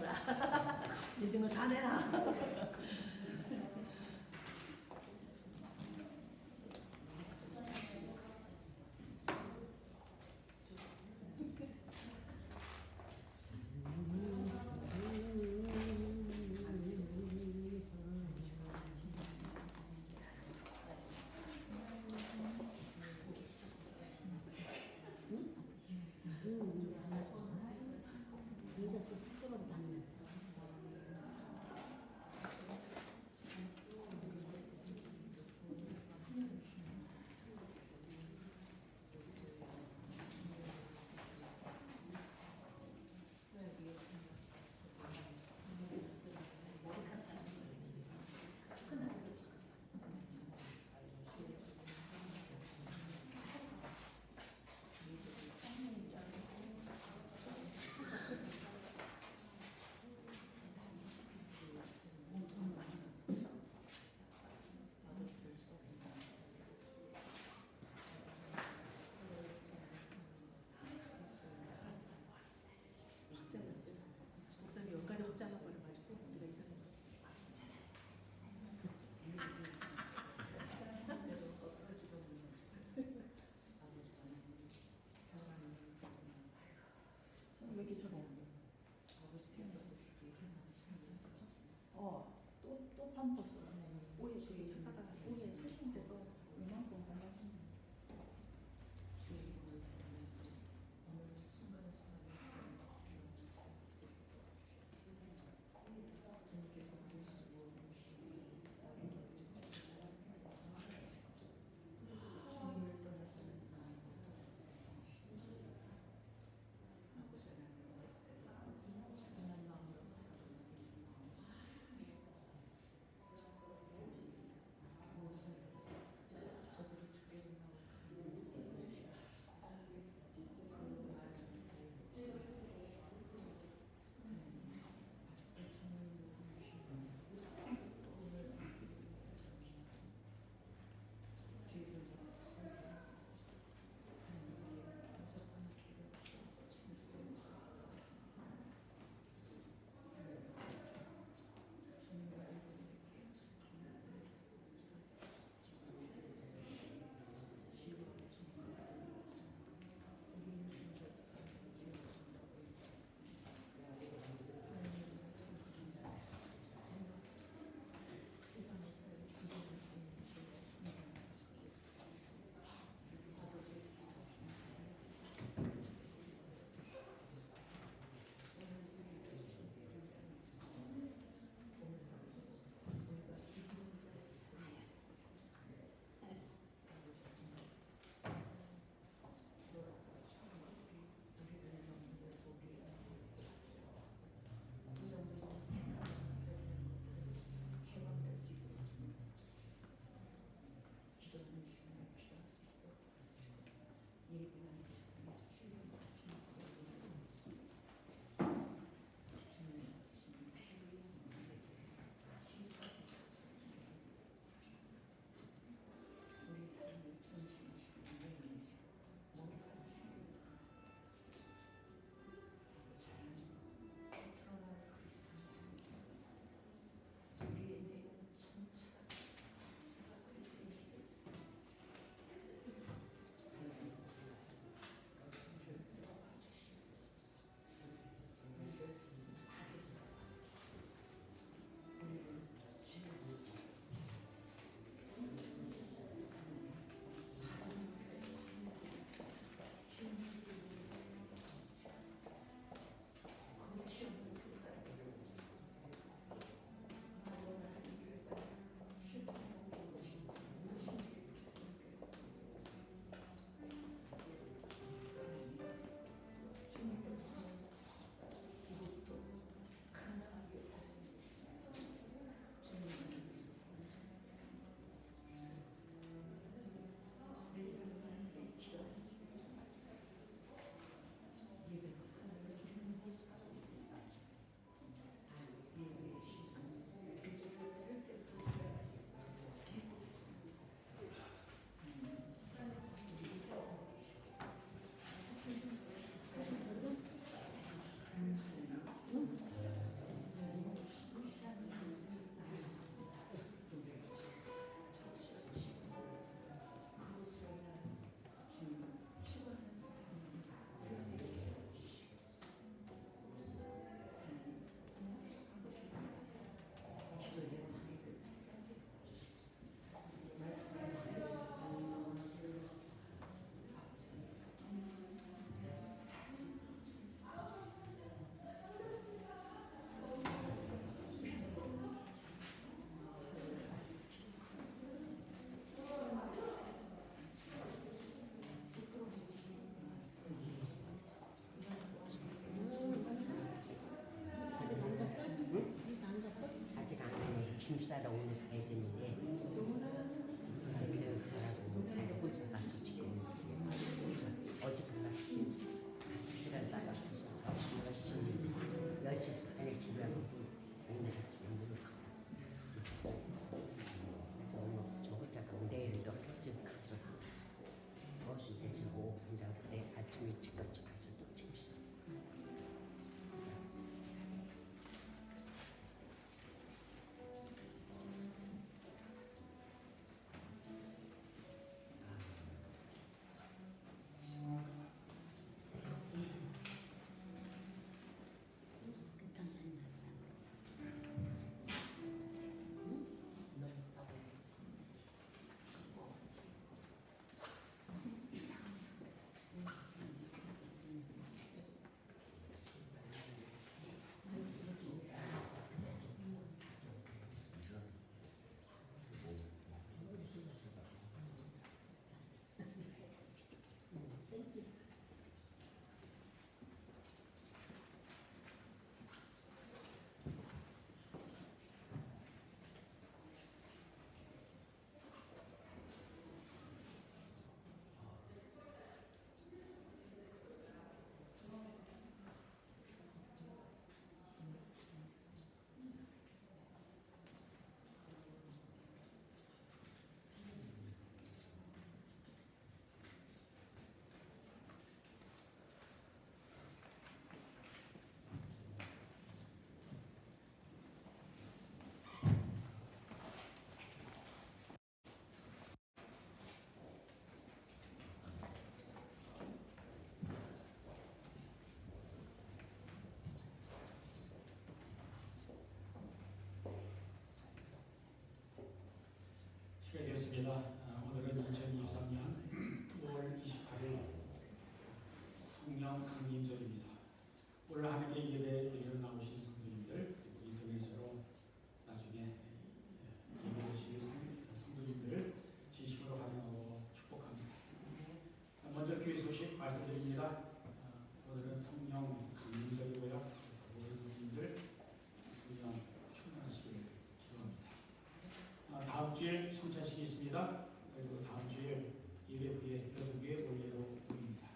거라. 있는 거 다 내라. 이거 또 특별하게 담는 목사님 여기까지 확장해 버려가지고 우리가 이상해졌어. 왜 이렇게 저래? 또 팜퍼스 오해 주의 사다가 오해 뜯는데도 이만큼 발랐는데. 짐 싸러 오늘 가야 되는데 그러라고 자기 혼자 가서 지금 어제 끝났지. 5시간 싸가서 10시 반에 집에 와서 오늘 아침에 물을 가고 그래서 오늘 저 혼자가 내일도 일찍 가서 버스 대지고 온다고 그래. 아침 일찍 가서 또 짐 싸. 시간이 되었습니다. 오늘은 2023년 5월 28일 성령 강림절입니다. 오늘 하나님께 예배 드리러 나오신 성도님들, 그리고 인터넷으로 나중에 예배드리실 성도님들 진심으로 환영하고 축복합니다. 먼저 교회 소식 말씀드립니다. 오늘은 성령 강림절이고요. 모든 성도님들 성령 충만하시길 기도합니다. 다음 주에 성찬식이 있습니다. 그리고 다음 주에 예배 후에 여성교회 올예로 모입니다.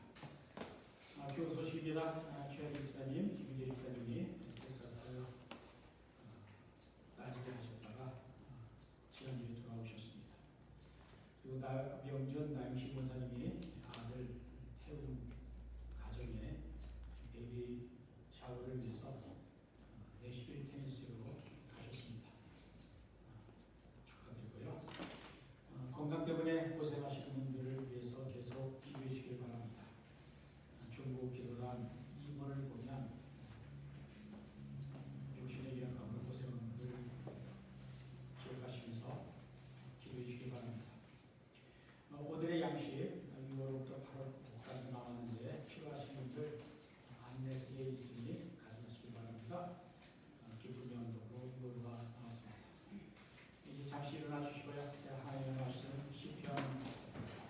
교회 소식입니다. 최하기 집사님, 김윤재 집사님이 텍사스 나중에 하셨다가 지난주에 돌아오셨습니다. 그리고 명전 나영식 원사님이 아들 태운 가정에 베이비 샤워를 위해서 내시빌 테니스로 가셨습니다. 축하드리고요. 건강 때문에 고생하시는 분들을 위해서 계속 기도해 주시길 바랍니다. 중보 기도란 이번을 보면 육신의 영감으로 고생하는 분들 기억하시면서 기도해 주시길 바랍니다. 오늘의 양식 6월부터 8월까지 나왔는데 필요하신 분들 안내석에 있으니 가져가시기 바랍니다. 기쁜 명도로 6월과 나왔습니다. 이제 잠시 일어나 주시고요. 제가 하나님의 말씀 시편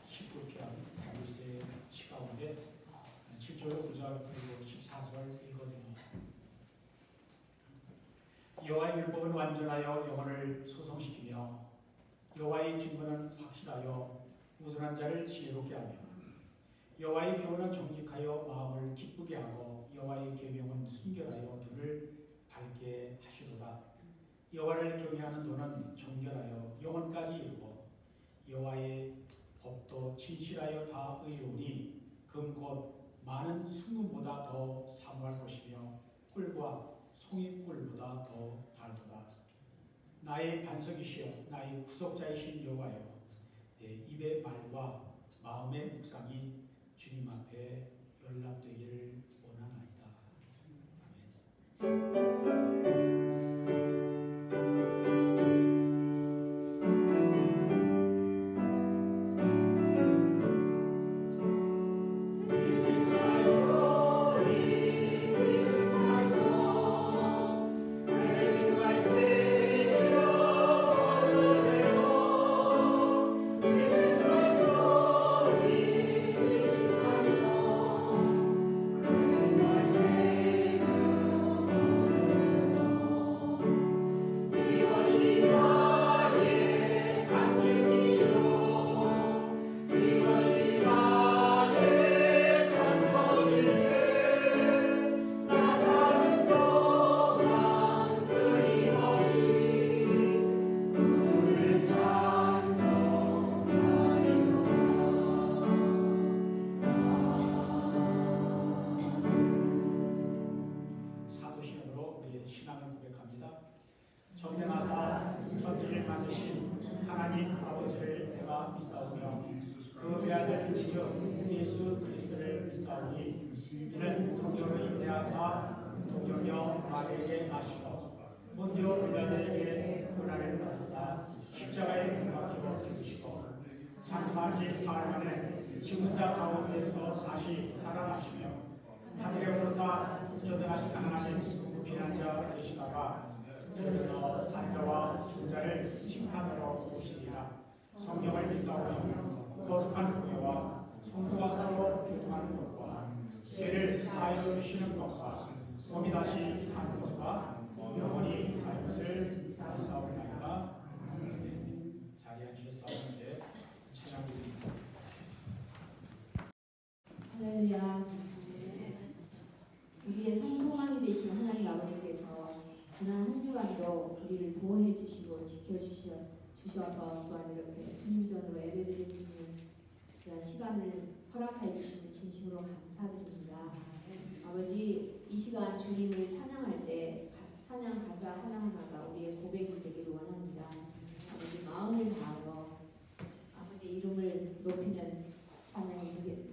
19편 다윗의 시 가운데 7절 9절 그리고 14절 읽어드립니다. 여호와의 율법은 완전하여 영혼을 소성시키며 여호와의 증거는 확실하여 우둔한 자를 지혜롭게 하며 여호와의 교훈은 정직하여 마음을 기쁘게 하고 여호와의 계명은 순결하여 눈을 밝게 하시도다. 여호와를 경외하는 도는 정결하여 영혼까지 이르고 여호와의 법도 진실하여 다 의로우니 금 곧 많은 순금보다 더 사모할 것이며 꿀과 송이꿀보다 더 달도다. 나의 반석이시여 나의 구속자이신 여호와여 내 입의 말과 마음의 묵상이 주님 앞에 연락되기를 원하나이다. 아멘. 되게 하시고 본디오 빌라도에게 고난을 받으사 십자가에 못 박혀 죽으시고 장사지 사흘 만에 죽은 자 가운데서 다시 살아나시며 하늘에 오르사 저승하신 하나님 피난자 되시다가 저기서 산자와 죽자를 심판하러 오시리라. 성령을 믿사오니 거룩한 교회와 성도가 서로 교통하는 것과 죄를 사하여 주시는 것과 몸이 다시 사는 것과 영원히 살 것을 사오나이다. 자리에 앉으셨사오는데 찬양드립니다. 할렐루야. 우리의 성소망이 되신 하나님 아버지께서 지난 한 주간도 우리를 보호해 주시고 지켜주셔서 또한 이렇게 주님 전으로 예배드릴 수 있는 그런 시간을 허락해 주시는 진심으로 감사드립니다. 아버지, 이 시간 주님을 찬양할 때 찬양 가사 하나하나가 우리의 고백이 되기를 원합니다. 아버지, 마음을 다하여 아버지 이름을 높이는 찬양이 되겠습니다.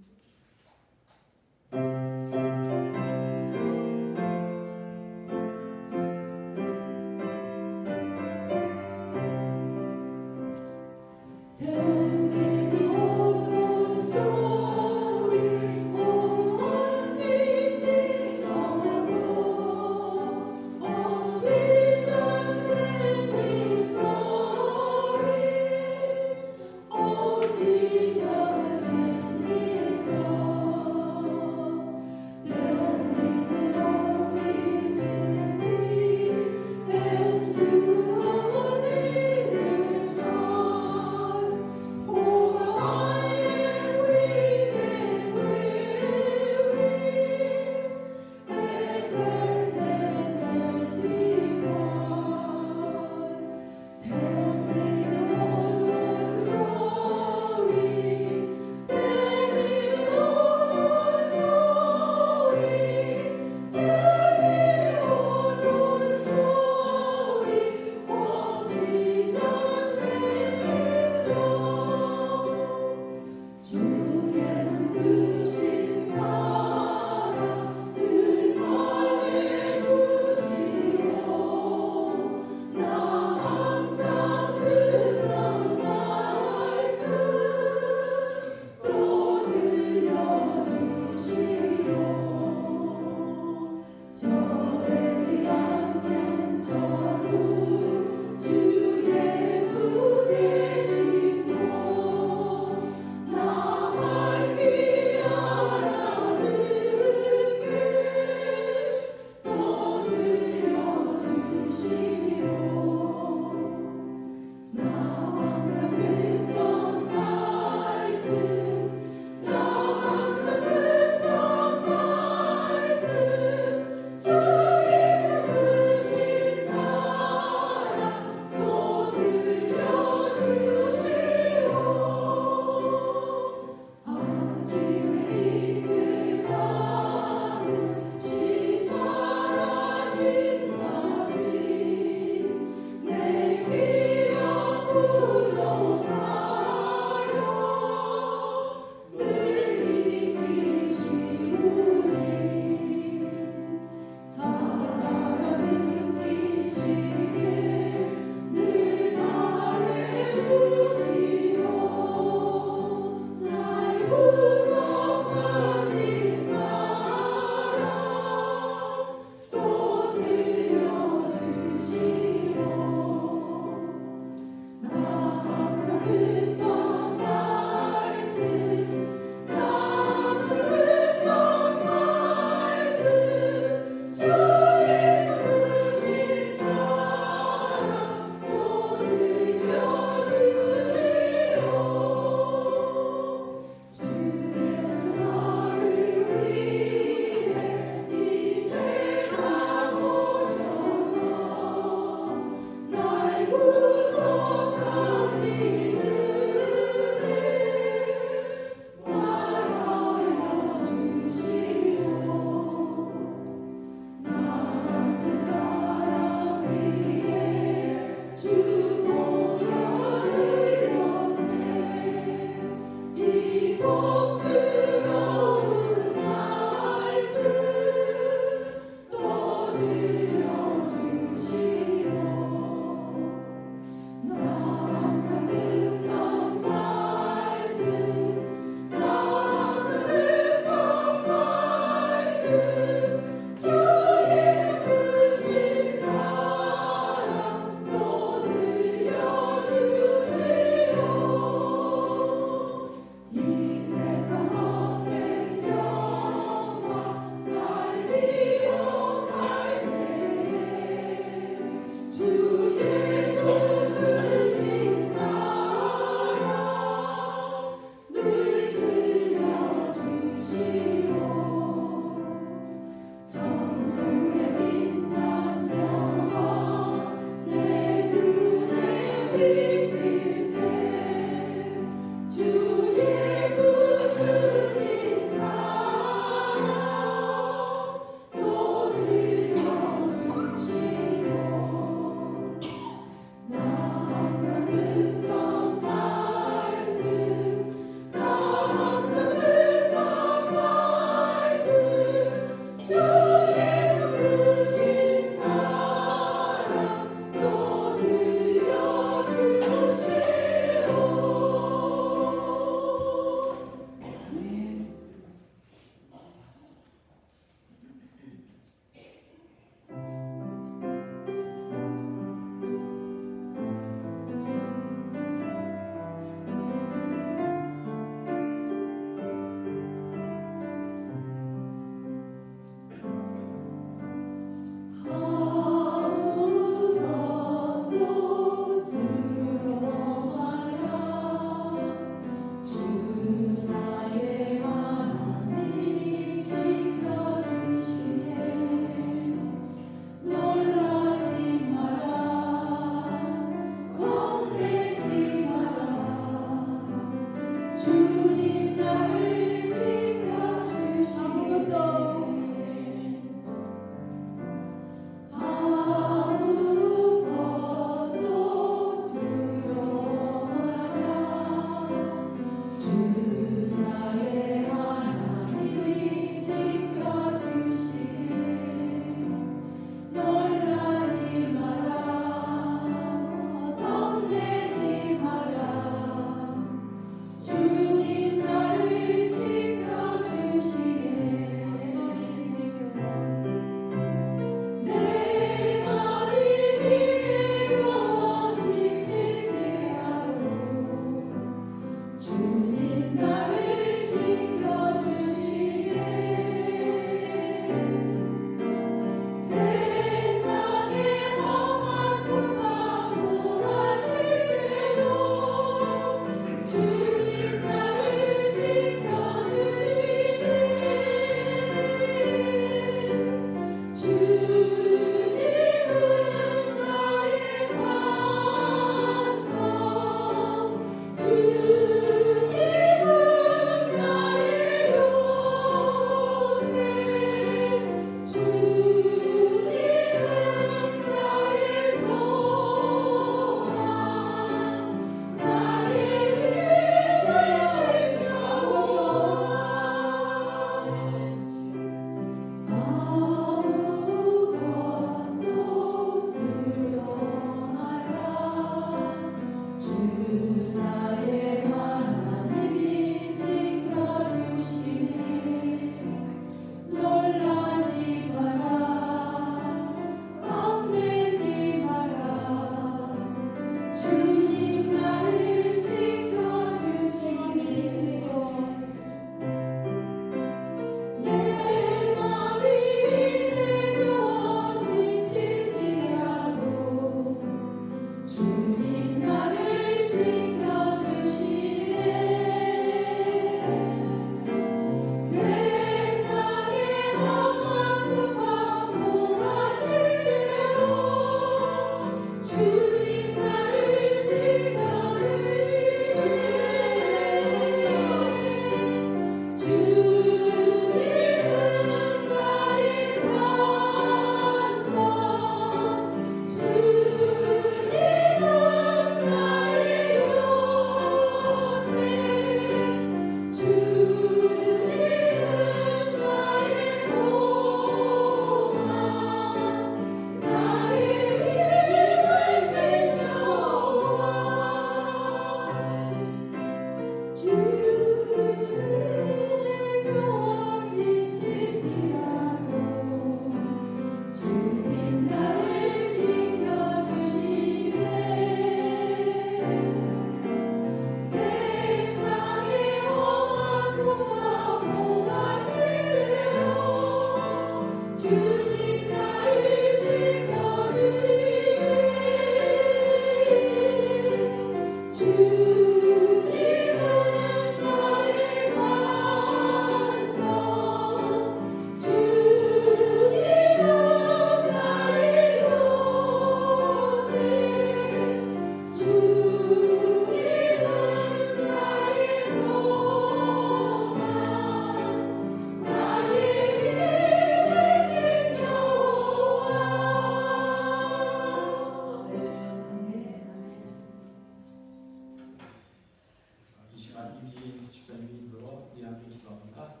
하지만 이기 집사님이 일부러 위하게 기도합니다.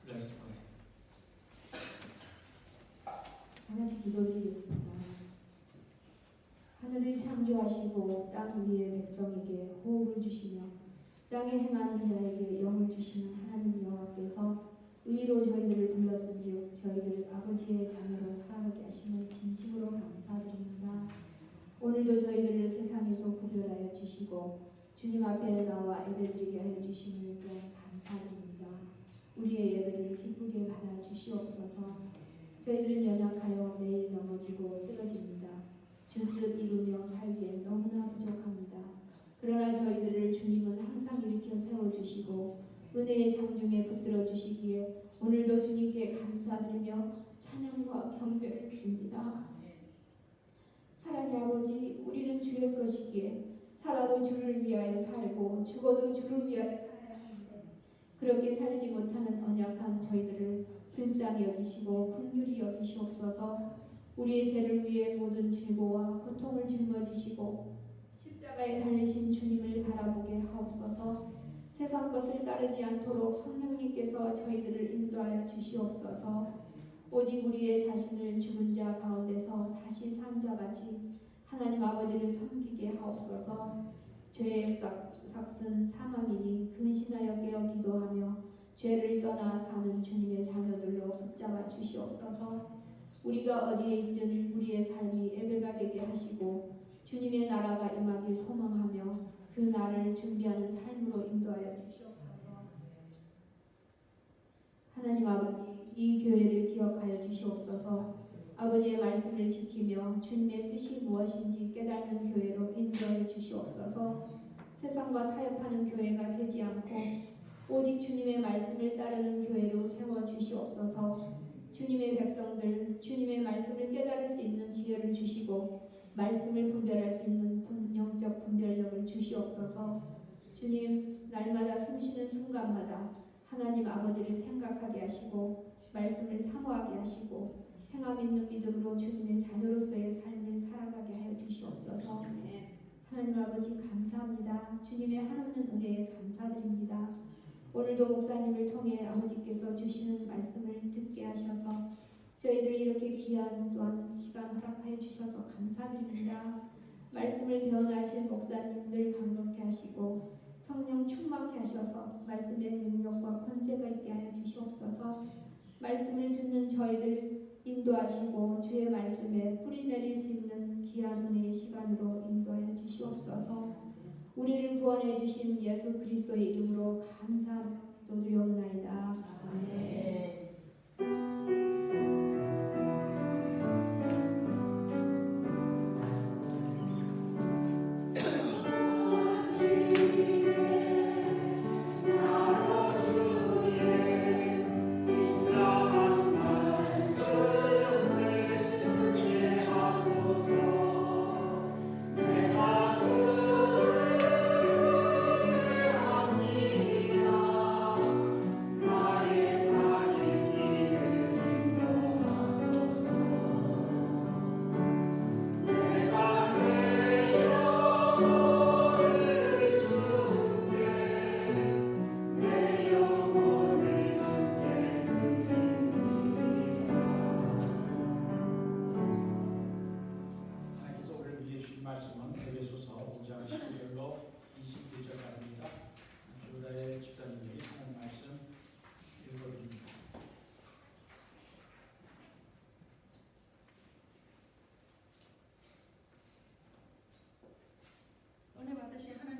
Let us pray. 다 같이 기도드리겠습니다. 하늘을 창조하시고 땅 위의 백성에게 호흡을 주시며 땅에 행하는 자에게 영을 주시는 하나님 여호와께서 의로 저희들을 불렀은즉 저희들 아버지의 자녀로 살아가게 하심을 진심으로 감사드립니다. 오늘도 저희들을 세상에서 구별하여 주시고 주님 앞에 나와 예배드리게 하여 주심을 또한 감사드립니다. 우리의 예배를 기쁘게 받아 주시옵소서. 저희들은 연약하여 매일 넘어지고 쓰러집니다. 주뜻 이루며 살기에 너무나 부족합니다. 그러나 저희들을 주님은 항상 일으켜 세워주시고 은혜의 장중에 붙들어 주시기에 오늘도 주님께 감사드리며 찬양과 경배를 드립니다. 사랑의 아버지, 우리는 주의 것이기에 살아도 주를 위하여 살고 죽어도 주를 위하여 살아야 하는데 그렇게 살지 못하는 언약한 저희들을 불쌍히 여기시고 긍휼히 여기시옵소서. 우리의 죄를 위해 모든 질고와 고통을 짊어지시고 십자가에 달리신 주님을 바라보게 하옵소서. 세상 것을 따르지 않도록 성령님께서 저희들을 인도하여 주시옵소서. 오직 우리의 자신을 죽은 자 가운데서 다시 산 자같이 하나님 아버지를 섬기게 하옵소서. 죄의 삭은 사망이니 근신하여 깨어 기도하며 죄를 떠나 사는 주님의 자녀들로 붙잡아 주시옵소서. 우리가 어디에 있든 우리의 삶이 예배가 되게 하시고 주님의 나라가 임하길 소망하며 그 날을 준비하는 삶으로 인도하여 주시옵소서. 하나님 아버지, 이 교회를 기억하여 주시옵소서. 아버지의 말씀을 지키며 주님의 뜻이 무엇인지 깨닫는 교회로 인도하여 주시옵소서. 세상과 타협하는 교회가 되지 않고 오직 주님의 말씀을 따르는 교회로 세워주시옵소서. 주님의 백성들, 주님의 말씀을 깨달을 수 있는 지혜를 주시고 말씀을 분별할 수 있는 영적 분별력을 주시옵소서. 주님, 날마다 숨쉬는 순간마다 하나님 아버지를 생각하게 하시고 말씀을 사모하게 하시고 행함 있는 믿음으로 주님의 자녀로서의 삶을 살아가게 하여 주시옵소서. 하나님 아버지 감사합니다. 주님의 한없는 은혜에 감사드립니다. 오늘도 목사님을 통해 아버지께서 주시는 말씀을 듣게 하셔서 저희들이 이렇게 귀한 또한 시간 허락하여 주셔서 감사드립니다. 말씀을 개헌하실 목사님들 감격케 하시고 성령 충만케 하셔서 말씀의 능력과 권세가 있게 하여 주시옵소서. 말씀을 듣는 저희들 인도하시고 주의 말씀에 뿌리 내릴 수 있는 귀한 은혜의 시간으로 인도하여 주시옵소서. 우리를 구원해 주신 예수 그리스도의 이름으로 감사드리옵나이다. 아멘.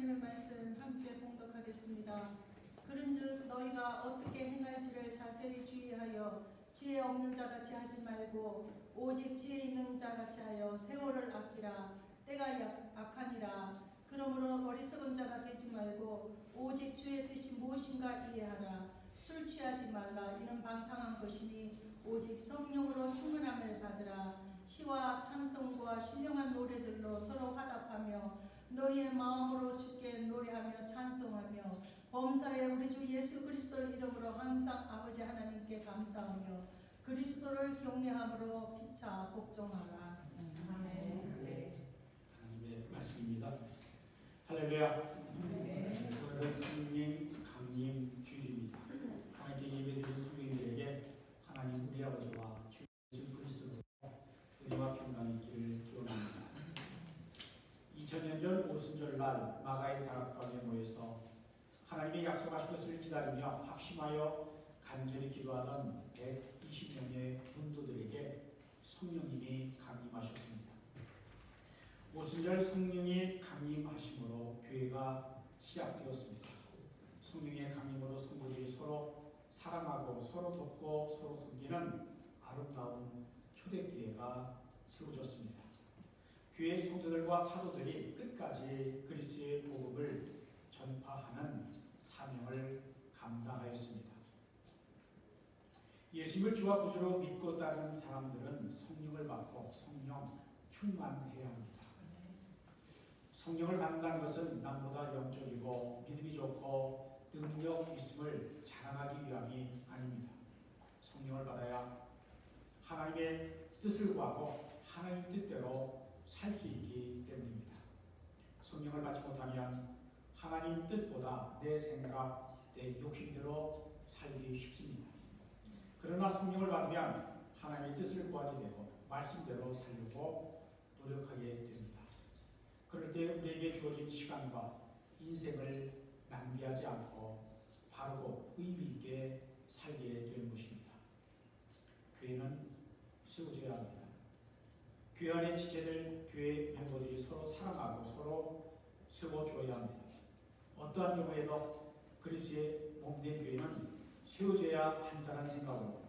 하나님의 말씀 함께 봉독하겠습니다. 그런즉 너희가 어떻게 행할지를 자세히 주의하여 지혜 없는 자같이 하지 말고 오직 지혜 있는 자같이 하여 세월을 아끼라. 때가 악하니라. 그러므로 어리석은 자가 되지 말고 오직 주의 뜻이 무엇인가 이해하라. 술 취하지 말라. 이는 방탕한 것이니 오직 성령으로 충만함을 받으라. 시와 찬송과 신령한 노래들로 서로 화답하며 너희의 마음으로 주께 노래하며 찬송하며 범사에 우리 주 예수 그리스도 이름으로 항상 아버지 하나님께 감사하며 그리스도를 경외함으로 피차 복종하라. 아멘. 하나님의 말씀입니다. 할렐루야. 오늘은 성령 강림 주일입니다. 하나님께 예배드리는 성도님들에게 하나님 우리 아버지와 주 예수 그리스도로 은혜와 평강이 있기를 기원합니다. 2000년 전 오순절날 마가의 다락방에 모여서 하나님의 약속하신 것을 기다리며 합심하여 간절히 기도하던 120명의 문도들에게 성령님이 강림하셨습니다. 오순절 성령이 강림하심으로 교회가 시작되었습니다. 성령의 강림으로 성도들이 서로 사랑하고 서로 돕고 서로 섬기는 아름다운 초대교회가 세워졌습니다. 교회 성도들과 사도들이 끝까지 그리스도의 복음을 전파하는 사명을 감당하였습니다. 예수님을 주와 구주로 믿고 따르는 사람들은 성령을 받고 성령 충만해야 합니다. 성령을 받는다는 것은 남보다 영적이고 믿음이 좋고 능력 있음을 자랑하기 위함이 아닙니다. 성령을 받아야 하나님의 뜻을 구하고 하나님 뜻대로 살 수 있기 때문입니다. 성령을 받지 못하면 하나님 뜻보다 내 생각, 내 욕심대로 살기 쉽습니다. 그러나 성령을 받으면 하나님의 뜻을 구하게 되고 말씀대로 살려고 노력하게 됩니다. 그럴 때 우리에게 주어진 시간과 인생을 낭비하지 않고 바르고 의미 있게 살게 되는 것입니다. 교회는 세워져야 합니다. 교회 안의 지체들, 교회 멤버들이 서로 사랑하고 서로 세워줘야 합니다. 어떠한 경우에도 그리스도의 몸된 교회는 세워져야 한다는 생각으로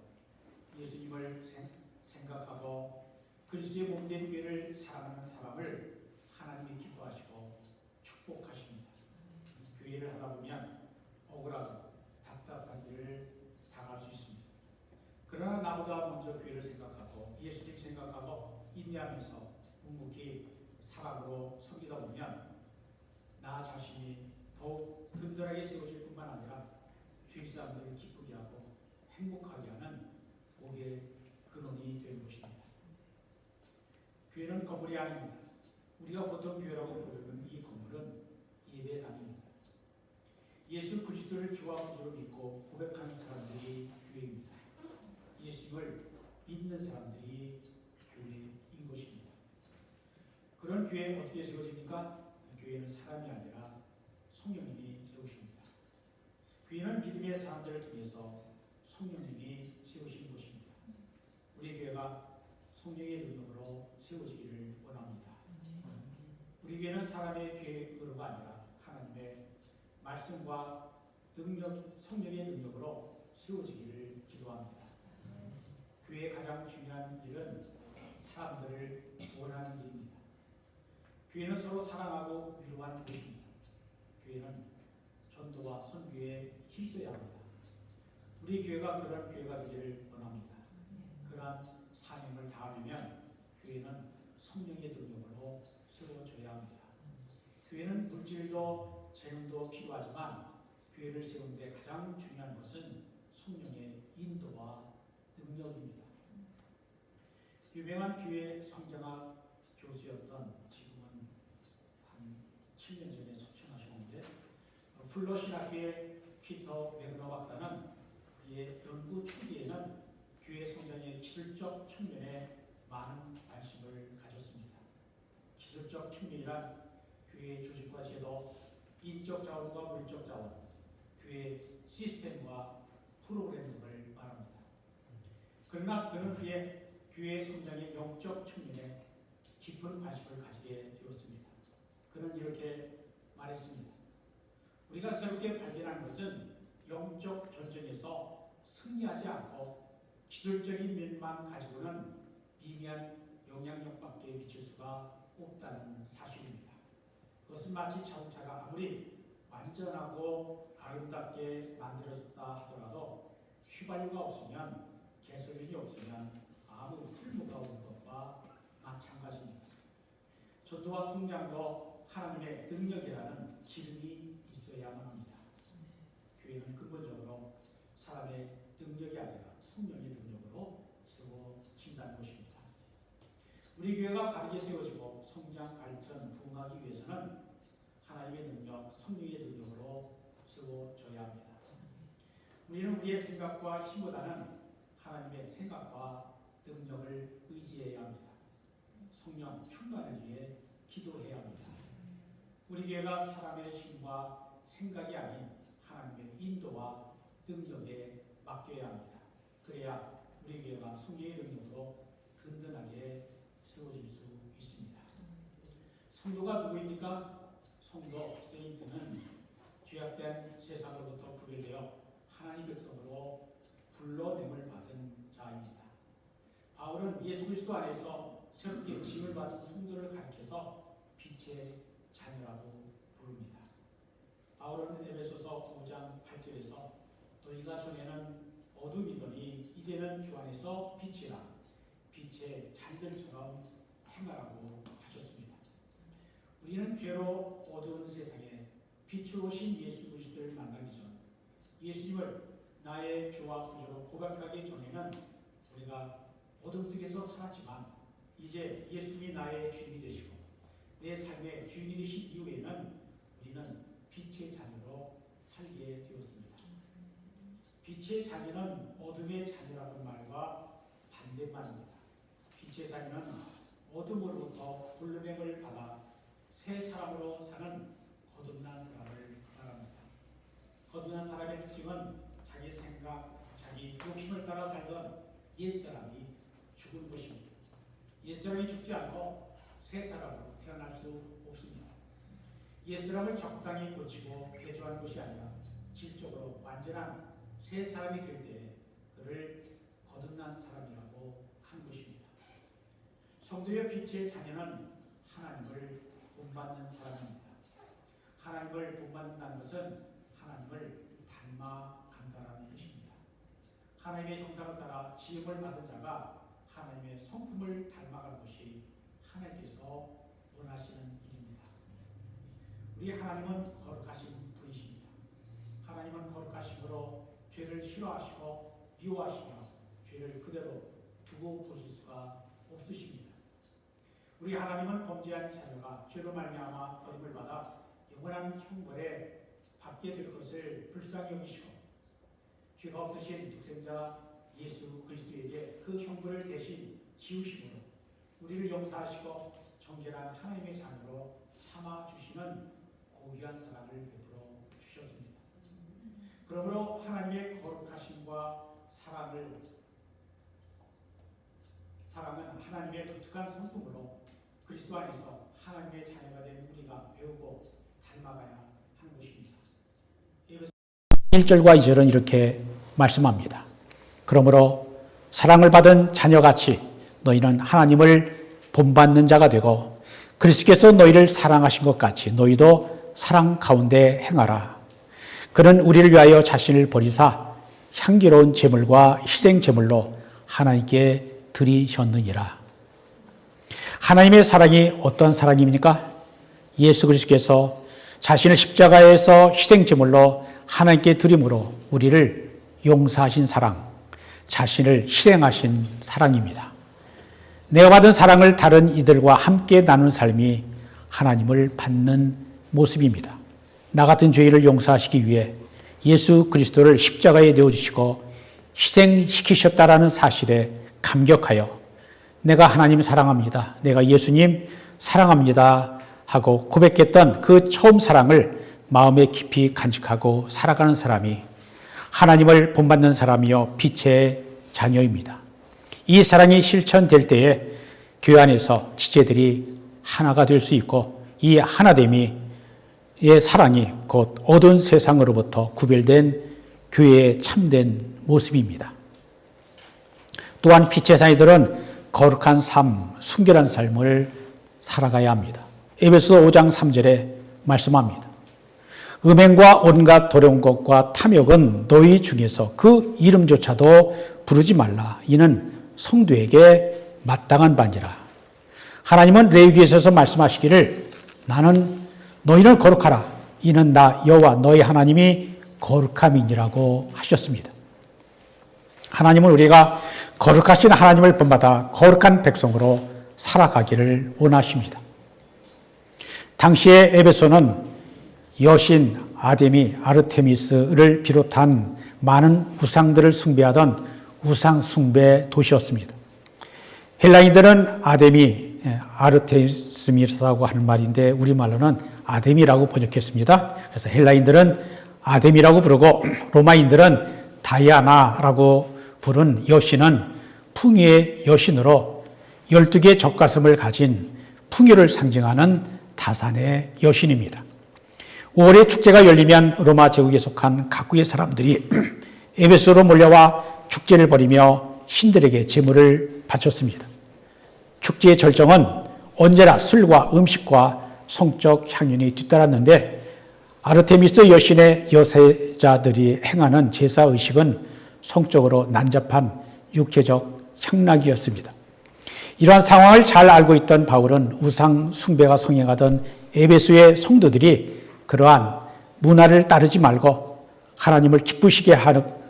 예수님을 생각하고 그리스도의 몸된 교회를 사랑하는 사람을 하나님이 기뻐하시고 축복하십니다. 교회를 하다 보면 억울하고 답답한 일을 당할 수 있습니다. 그러나 나보다 먼저 교회를 생각하고 예수님 생각하고 인내하면서 묵묵히 사랑으로 섬기다 보면 나 자신이 더욱 든든하게 세워질 뿐만 아니라 주위 사람들을 기쁘게 하고 행복하게 하는 복의 근원이 되는 것입니다. 교회는 건물이 아닙니다. 우리가 보통 교회라고 부르는 이 건물은 예배당입니다. 예수 그리스도를 주와 구주로 믿고 고백하는 사람들이 교회입니다. 예수님을 믿는 사람들이 교회인 것입니다. 그런 교회 어떻게 세워집니까? 교회는 사람이 아니라 성령님이 세우십니다. 교회는 믿음의 사람들을 통해서 성령님이 세우시는 것입니다. 우리 교회가 성령의 능력으로 세워지기를 원합니다. 우리 교회는 사람의 계획으로가 아니라 하나님의 말씀과 능력, 성령의 능력으로 세워지기를 기도합니다. 교회의 가장 중요한 일은 사람들을 원하는 일입니다. 교회는 서로 사랑하고 위로하는 곳입니다. 교회는 전도와 선교에 힘써야 합니다. 우리 교회가 그런 교회가 되기를 원합니다. 그러한 사명을 다하면 교회는 성령의 능력으로 세워져야 합니다. 교회는 물질도 재능도 필요하지만 교회를 세우는 데 가장 중요한 것은 성령의 인도와 능력입니다. 유명한 교회 성경학 교수였던 지금은 한 7년 전에 소천하셨는데 플러 신학교의 피터 웨그너 박사는 그의 연구 초기에는 교회 성장의 기술적 측면에 많은 관심을 가졌습니다. 기술적 측면이란 교회의 조직과 제도, 인적 자원과 물적 자원, 교회 시스템과 프로그램 등을 말합니다. 그러나 그는 후에 교회 성장의 영적 측면에 깊은 관심을 가지게 되었습니다. 그는 이렇게 말했습니다. 우리가 새롭게 발견한 것은 영적 전쟁에서 승리하지 않고 기술적인 면만 가지고는 미미한 영향력밖에 미칠 수가 없다는 사실입니다. 그것은 마치 자동차가 아무리 완전하고 아름답게 만들어졌다 하더라도 휘발유가 없으면, 가솔린이 없으면 아무 쓸모가 없는 것과 마찬가지입니다. 전도와 성장도 하나님의 능력이라는 기름이 있어야만 합니다. 교회는 근본적으로 사람의 능력이 아니라 성령의 능력으로 세워진다는 것입니다. 우리 교회가 바르게 세워지고 성장, 발전, 부흥하기 위해서는 하나님의 능력, 성령의 능력으로 우리는 우리의 생각과 힘보다는 하나님의 생각과 능력을 의지해야 합니다. 성령 충만을 위해 기도해야 합니다. 우리 교회가 사람의 힘과 생각이 아닌 하나님의 인도와 능력에 맡겨야 합니다. 그래야 우리 교회가 성령의 능력으로 든든하게 세워질 수 있습니다. 성도가 누구입니까? 성도, 세인트는 죄악된 세상으로부터 구별되어 하나님 백성으로 불러냄을 받은 자입니다. 바울은 예수 그리스도 안에서 새롭게 지음을 받은 성도를 가르쳐서 빛의 자녀라고 부릅니다. 바울은 에베소서 5장 8절에서 너희가 전에는 어둠이더니 이제는 주 안에서 빛이라 빛의 자녀들처럼 행하라고 하셨습니다. 우리는 죄로 어두운 세상에 빛으로 오신 예수 그리스도를 만나기 전 예수님을 나의 주와 구주로 고백하기 전에는 우리가 어둠 속에서 살았지만 이제 예수님이 나의 주인이 되시고 내 삶의 주인이 되신 이후에는 우리는 빛의 자녀로 살게 되었습니다. 빛의 자녀는 어둠의 자녀라는 말과 반대말입니다. 빛의 자녀는 어둠으로부터 불러냄을 받아 새 사람으로 사는 거듭난 사람을 말합니다. 거듭난 사람의 특징은 자기 생각, 자기 욕심을 따라 살던 옛사람이 죽은 것입니다. 옛사람이 죽지 않고 새 사람으로 태어날 수 없습니다. 옛사람을 적당히 고치고 개조한 것이 아니라 질적으로 완전한 새 사람이 될 때 그를 거듭난 사람이라고 한 것입니다. 성도의 빛의 자녀는 하나님을 본받는 사람입니다. 하나님을 본받는다는 것은 하나님을 닮아간다는 뜻입니다. 하나님의 형상을 따라 지음을 받은 자가 하나님의 성품을 닮아가는 것이 하나님께서 원하시는 일입니다. 우리 하나님은 거룩하신 분이십니다. 하나님은 거룩하심으로 죄를 싫어하시고 미워하시며 죄를 그대로 두고 보실 수가 없으십니다. 우리 하나님은 범죄한 자녀가 죄로 말미암아 버림을 받아 영원한 형벌에 받게 될 것을 불쌍히 여기시고 죄가 없으신 독생자 예수 그리스도에게 그 형벌을 대신 지우심으로 우리를 용서하시고 정결한 하나님의 자녀로 삼아주시는 고귀한 사랑을 베풀어 주셨습니다. 그러므로 하나님의 거룩하심과 사랑은 하나님의 독특한 성품으로 그리스도 안에서 하나님의 자녀가 된 우리가 배우고 닮아가야 하는 것입니다. 1절과 2절은 이렇게 말씀합니다. 그러므로 사랑을 받은 자녀같이 너희는 하나님을 본받는 자가 되고 그리스도께서 너희를 사랑하신 것 같이 너희도 사랑 가운데 행하라. 그는 우리를 위하여 자신을 버리사 향기로운 제물과 희생 제물로 하나님께 드리셨느니라. 하나님의 사랑이 어떤 사랑입니까? 예수 그리스도께서 자신을 십자가에서 희생 제물로 하나님께 드림으로 우리를 용서하신 사랑, 자신을 실행하신 사랑입니다. 내가 받은 사랑을 다른 이들과 함께 나눈 삶이 하나님을 받는 모습입니다. 나 같은 죄인을 용서하시기 위해 예수 그리스도를 십자가에 내어주시고 희생시키셨다라는 사실에 감격하여 내가 하나님 사랑합니다. 내가 예수님 사랑합니다. 하고 고백했던 그 처음 사랑을 마음에 깊이 간직하고 살아가는 사람이 하나님을 본받는 사람이요 빛의 자녀입니다. 이 사랑이 실천될 때에 교회 안에서 지체들이 하나가 될 수 있고 이 하나됨이 의 사랑이 곧 어두운 세상으로부터 구별된 교회의 참된 모습입니다. 또한 빛의 자녀들은 거룩한 삶, 순결한 삶을 살아가야 합니다. 에베소 5장 3절에 말씀합니다. 음행과 온갖 도려운 것과 탐욕은 너희 중에서 그 이름조차도 부르지 말라. 이는 성도에게 마땅한 바니라. 하나님은 레위기에서 말씀하시기를 너희는 거룩하라. 이는 나 여호와 너희 하나님이 거룩함이니라고 하셨습니다. 하나님은 우리가 거룩하신 하나님을 본받아 거룩한 백성으로 살아가기를 원하십니다. 당시의 에베소는 여신 아데미, 아르테미스를 비롯한 많은 우상들을 숭배하던 우상 숭배 도시였습니다. 헬라인들은 아데미, 아르테미스라고 하는 말인데 우리말로는 아데미라고 번역했습니다. 그래서 헬라인들은 아데미라고 부르고 로마인들은 다이아나라고 부른 여신은 풍요의 여신으로 12개의 젖가슴을 가진 풍요를 상징하는 다산의 여신입니다. 5월에 축제가 열리면 로마 제국에 속한 각국의 사람들이 에베소로 몰려와 축제를 벌이며 신들에게 제물을 바쳤습니다. 축제의 절정은 언제나 술과 음식과 성적 향연이 뒤따랐는데 아르테미스 여신의 여세자들이 행하는 제사의식은 성적으로 난잡한 육체적 향락이었습니다. 이러한 상황을 잘 알고 있던 바울은 우상 숭배가 성행하던 에베소의 성도들이 그러한 문화를 따르지 말고 하나님을 기쁘시게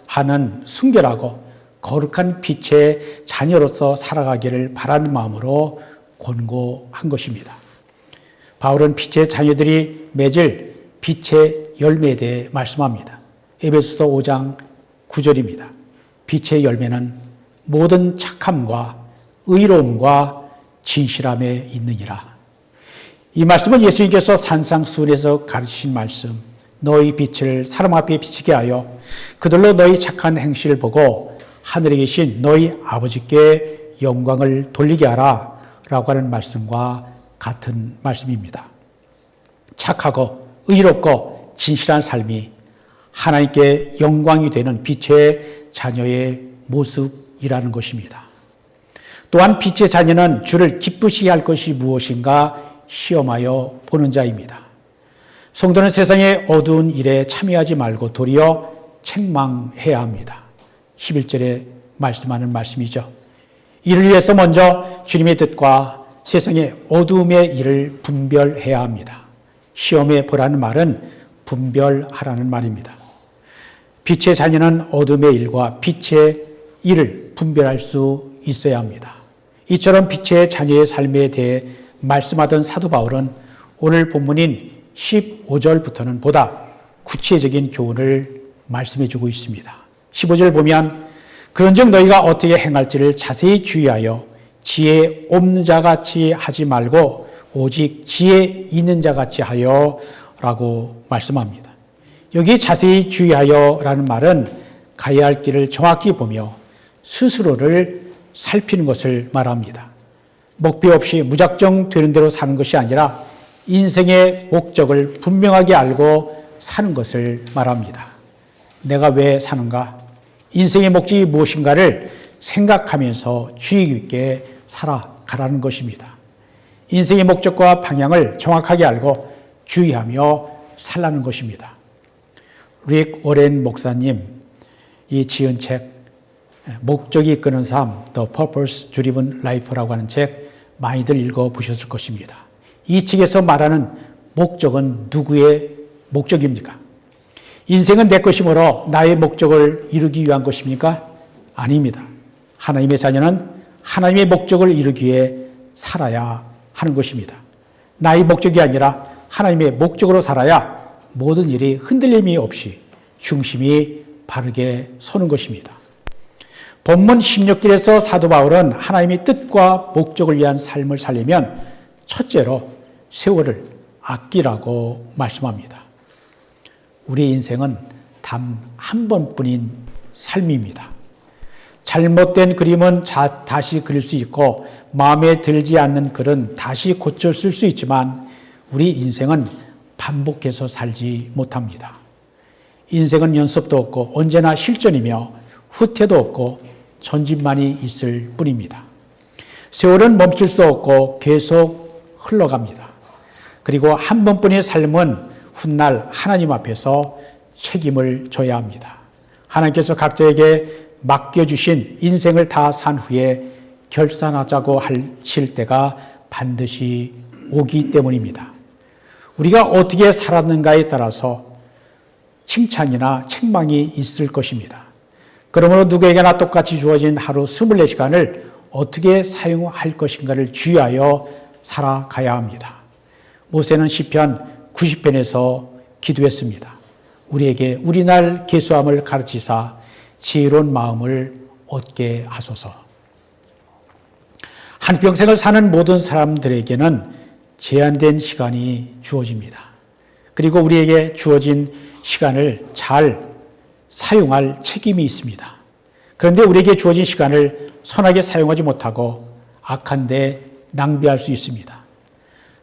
하는 순결하고 거룩한 빛의 자녀로서 살아가기를 바라는 마음으로 권고한 것입니다. 바울은 빛의 자녀들이 맺을 빛의 열매에 대해 말씀합니다. 에베소서 5장 9절입니다. 빛의 열매는 모든 착함과 의로움과 진실함에 있느니라. 이 말씀은 예수님께서 산상수훈에서 가르치신 말씀, 너희 빛을 사람 앞에 비치게 하여 그들로 너희 착한 행실을 보고 하늘에 계신 너희 아버지께 영광을 돌리게 하라 라고 하는 말씀과 같은 말씀입니다. 착하고 의롭고 진실한 삶이 하나님께 영광이 되는 빛의 자녀의 모습이라는 것입니다. 또한 빛의 자녀는 주를 기쁘시게 할 것이 무엇인가 시험하여 보는 자입니다. 성도는 세상의 어두운 일에 참여하지 말고 도리어 책망해야 합니다. 11절에 말씀하는 말씀이죠. 이를 위해서 먼저 주님의 뜻과 세상의 어두움의 일을 분별해야 합니다. 시험해 보라는 말은 분별하라는 말입니다. 빛의 자녀는 어둠의 일과 빛의 일을 분별할 수 있어야 합니다. 이처럼 빛의 자녀의 삶에 대해 말씀하던 사도 바울은 오늘 본문인 15절부터는 보다 구체적인 교훈을 말씀해 주고 있습니다. 15절 보면 그런즉 너희가 어떻게 행할지를 자세히 주의하여 지혜 없는 자같이 하지 말고 오직 지혜 있는 자같이 하여 라고 말씀합니다. 여기 자세히 주의하여 라는 말은 가야 할 길을 정확히 보며 스스로를 살피는 것을 말합니다. 목표 없이 무작정 되는 대로 사는 것이 아니라 인생의 목적을 분명하게 알고 사는 것을 말합니다. 내가 왜 사는가? 인생의 목적이 무엇인가를 생각하면서 주의 깊게 살아가라는 것입니다. 인생의 목적과 방향을 정확하게 알고 주의하며 살라는 것입니다. 릭 워렌 목사님 이 지은 책 목적이 이끄는 삶 The Purpose Driven Life라고 하는 책 많이들 읽어보셨을 것입니다. 이 책에서 말하는 목적은 누구의 목적입니까? 인생은 내 것이므로 나의 목적을 이루기 위한 것입니까? 아닙니다. 하나님의 자녀는 하나님의 목적을 이루기 위해 살아야 하는 것입니다. 나의 목적이 아니라 하나님의 목적으로 살아야 모든 일이 흔들림이 없이 중심이 바르게 서는 것입니다. 본문 16절에서 사도 바울은 하나님의 뜻과 목적을 위한 삶을 살려면 첫째로 세월을 아끼라고 말씀합니다. 우리 인생은 단 한 번뿐인 삶입니다. 잘못된 그림은 다시 그릴 수 있고 마음에 들지 않는 글은 다시 고쳐 쓸 수 있지만 우리 인생은 반복해서 살지 못합니다. 인생은 연습도 없고 언제나 실전이며 후퇴도 없고 전진만이 있을 뿐입니다. 세월은 멈출 수 없고 계속 흘러갑니다. 그리고 한 번뿐인 삶은 훗날 하나님 앞에서 책임을 져야 합니다. 하나님께서 각자에게 맡겨주신 인생을 다 산 후에 결산하자고 하실 때가 반드시 오기 때문입니다. 우리가 어떻게 살았는가에 따라서 칭찬이나 책망이 있을 것입니다. 그러므로 누구에게나 똑같이 주어진 하루 24시간을 어떻게 사용할 것인가를 주의하여 살아가야 합니다. 모세는 시편 90편에서 기도했습니다. 우리에게 우리날 계수함을 가르치사 지혜로운 마음을 얻게 하소서. 한평생을 사는 모든 사람들에게는 제한된 시간이 주어집니다. 그리고 우리에게 주어진 시간을 잘 사용할 책임이 있습니다. 그런데 우리에게 주어진 시간을 선하게 사용하지 못하고 악한 데 낭비할 수 있습니다.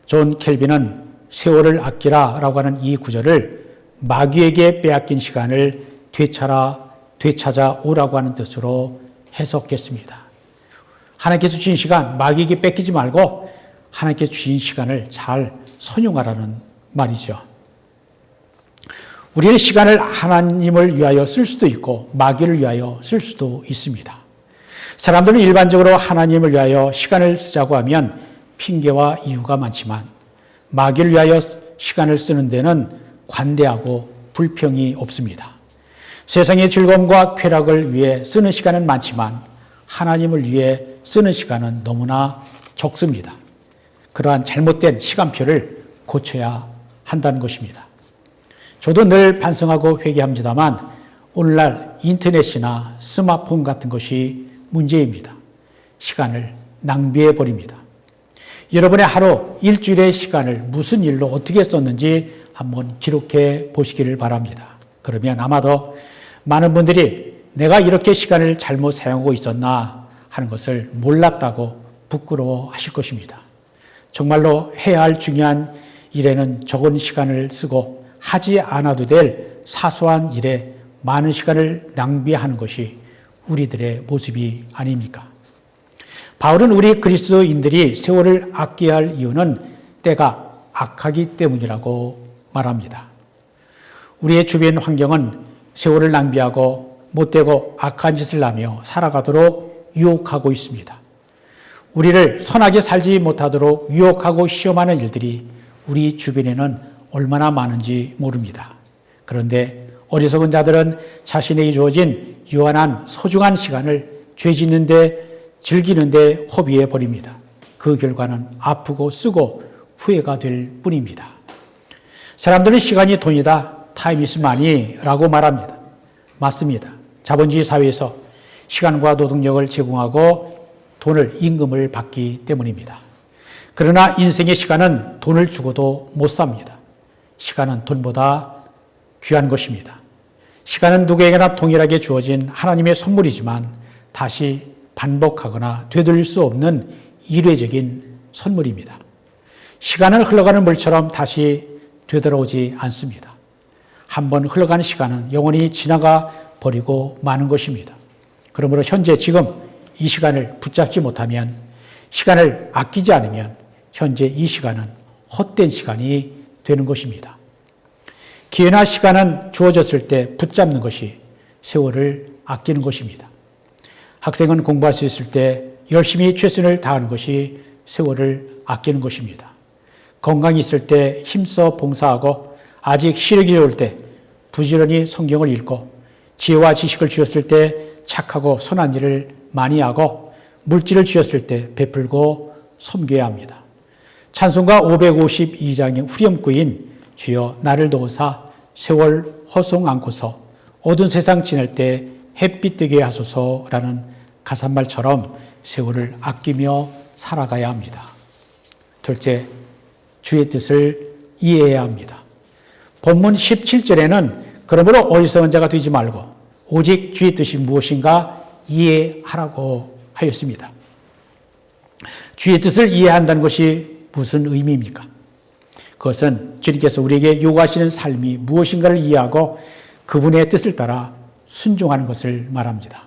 존 켈빈은 세월을 아끼라라고 하는 이 구절을 마귀에게 빼앗긴 시간을 되찾아 오라고 하는 뜻으로 해석했습니다. 하나님께서 주신 시간 마귀에게 뺏기지 말고 하나님께서 주신 시간을 잘 선용하라는 말이죠. 우리의 시간을 하나님을 위하여 쓸 수도 있고 마귀를 위하여 쓸 수도 있습니다. 사람들은 일반적으로 하나님을 위하여 시간을 쓰자고 하면 핑계와 이유가 많지만 마귀를 위하여 시간을 쓰는 데는 관대하고 불평이 없습니다. 세상의 즐거움과 쾌락을 위해 쓰는 시간은 많지만 하나님을 위해 쓰는 시간은 너무나 적습니다. 그러한 잘못된 시간표를 고쳐야 한다는 것입니다. 저도 늘 반성하고 회개합니다만 오늘날 인터넷이나 스마트폰 같은 것이 문제입니다. 시간을 낭비해 버립니다. 여러분의 하루, 일주일의 시간을 무슨 일로 어떻게 썼는지 한번 기록해 보시기를 바랍니다. 그러면 아마도 많은 분들이 내가 이렇게 시간을 잘못 사용하고 있었나 하는 것을 몰랐다고 부끄러워하실 것입니다. 정말로 해야 할 중요한 일에는 적은 시간을 쓰고 하지 않아도 될 사소한 일에 많은 시간을 낭비하는 것이 우리들의 모습이 아닙니까? 바울은 우리 그리스도인들이 세월을 아껴야 할 이유는 때가 악하기 때문이라고 말합니다. 우리의 주변 환경은 세월을 낭비하고 못되고 악한 짓을 하며 살아가도록 유혹하고 있습니다. 우리를 선하게 살지 못하도록 유혹하고 시험하는 일들이 우리 주변에는 얼마나 많은지 모릅니다. 그런데 어리석은 자들은 자신에게 주어진 유한한 소중한 시간을 죄 짓는데 즐기는데 허비해 버립니다. 그 결과는 아프고 쓰고 후회가 될 뿐입니다. 사람들은 시간이 돈이다, time is money라고 말합니다. 맞습니다. 자본주의 사회에서 시간과 노동력을 제공하고 돈을 임금을 받기 때문입니다. 그러나 인생의 시간은 돈을 주고도 못 삽니다. 시간은 돈보다 귀한 것입니다. 시간은 누구에게나 동일하게 주어진 하나님의 선물이지만 다시 반복하거나 되돌릴 수 없는 일회적인 선물입니다. 시간은 흘러가는 물처럼 다시 되돌아오지 않습니다. 한번 흘러가는 시간은 영원히 지나가 버리고 마는 것입니다. 그러므로 현재 지금 이 시간을 붙잡지 못하면, 시간을 아끼지 않으면 현재 이 시간은 헛된 시간이 되는 것입니다. 기회나 시간은 주어졌을 때 붙잡는 것이 세월을 아끼는 것입니다. 학생은 공부할 수 있을 때 열심히 최선을 다하는 것이 세월을 아끼는 것입니다. 건강이 있을 때 힘써 봉사하고 아직 시력이 좋을 때 부지런히 성경을 읽고 지혜와 지식을 주었을 때 착하고 선한 일을 많이 하고 물질을 주었을 때 베풀고 섬겨야 합니다. 찬송가 552장의 후렴구인 주여 나를 도우사 세월 허송 않고서 어두운 세상 지낼 때 햇빛 되게 하소서라는 가사말처럼 세월을 아끼며 살아가야 합니다. 둘째, 주의 뜻을 이해해야 합니다. 본문 17절에는 그러므로 어리석은 자가 되지 말고 오직 주의 뜻이 무엇인가 이해하라고 하였습니다. 주의 뜻을 이해한다는 것이 무슨 의미입니까? 그것은 주님께서 우리에게 요구하시는 삶이 무엇인가를 이해하고 그분의 뜻을 따라 순종하는 것을 말합니다.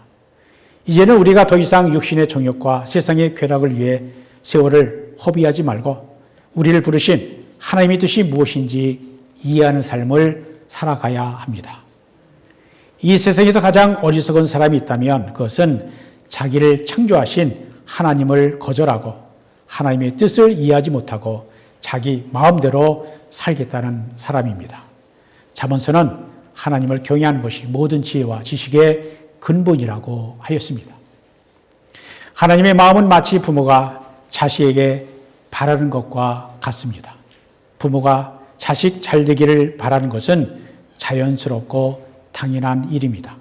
이제는 우리가 더 이상 육신의 정욕과 세상의 쾌락을 위해 세월을 허비하지 말고 우리를 부르신 하나님의 뜻이 무엇인지 이해하는 삶을 살아가야 합니다. 이 세상에서 가장 어리석은 사람이 있다면 그것은 자기를 창조하신 하나님을 거절하고 하나님의 뜻을 이해하지 못하고 자기 마음대로 살겠다는 사람입니다. 잠언서는 하나님을 경외하는 것이 모든 지혜와 지식의 근본이라고 하였습니다. 하나님의 마음은 마치 부모가 자식에게 바라는 것과 같습니다. 부모가 자식 잘 되기를 바라는 것은 자연스럽고 당연한 일입니다.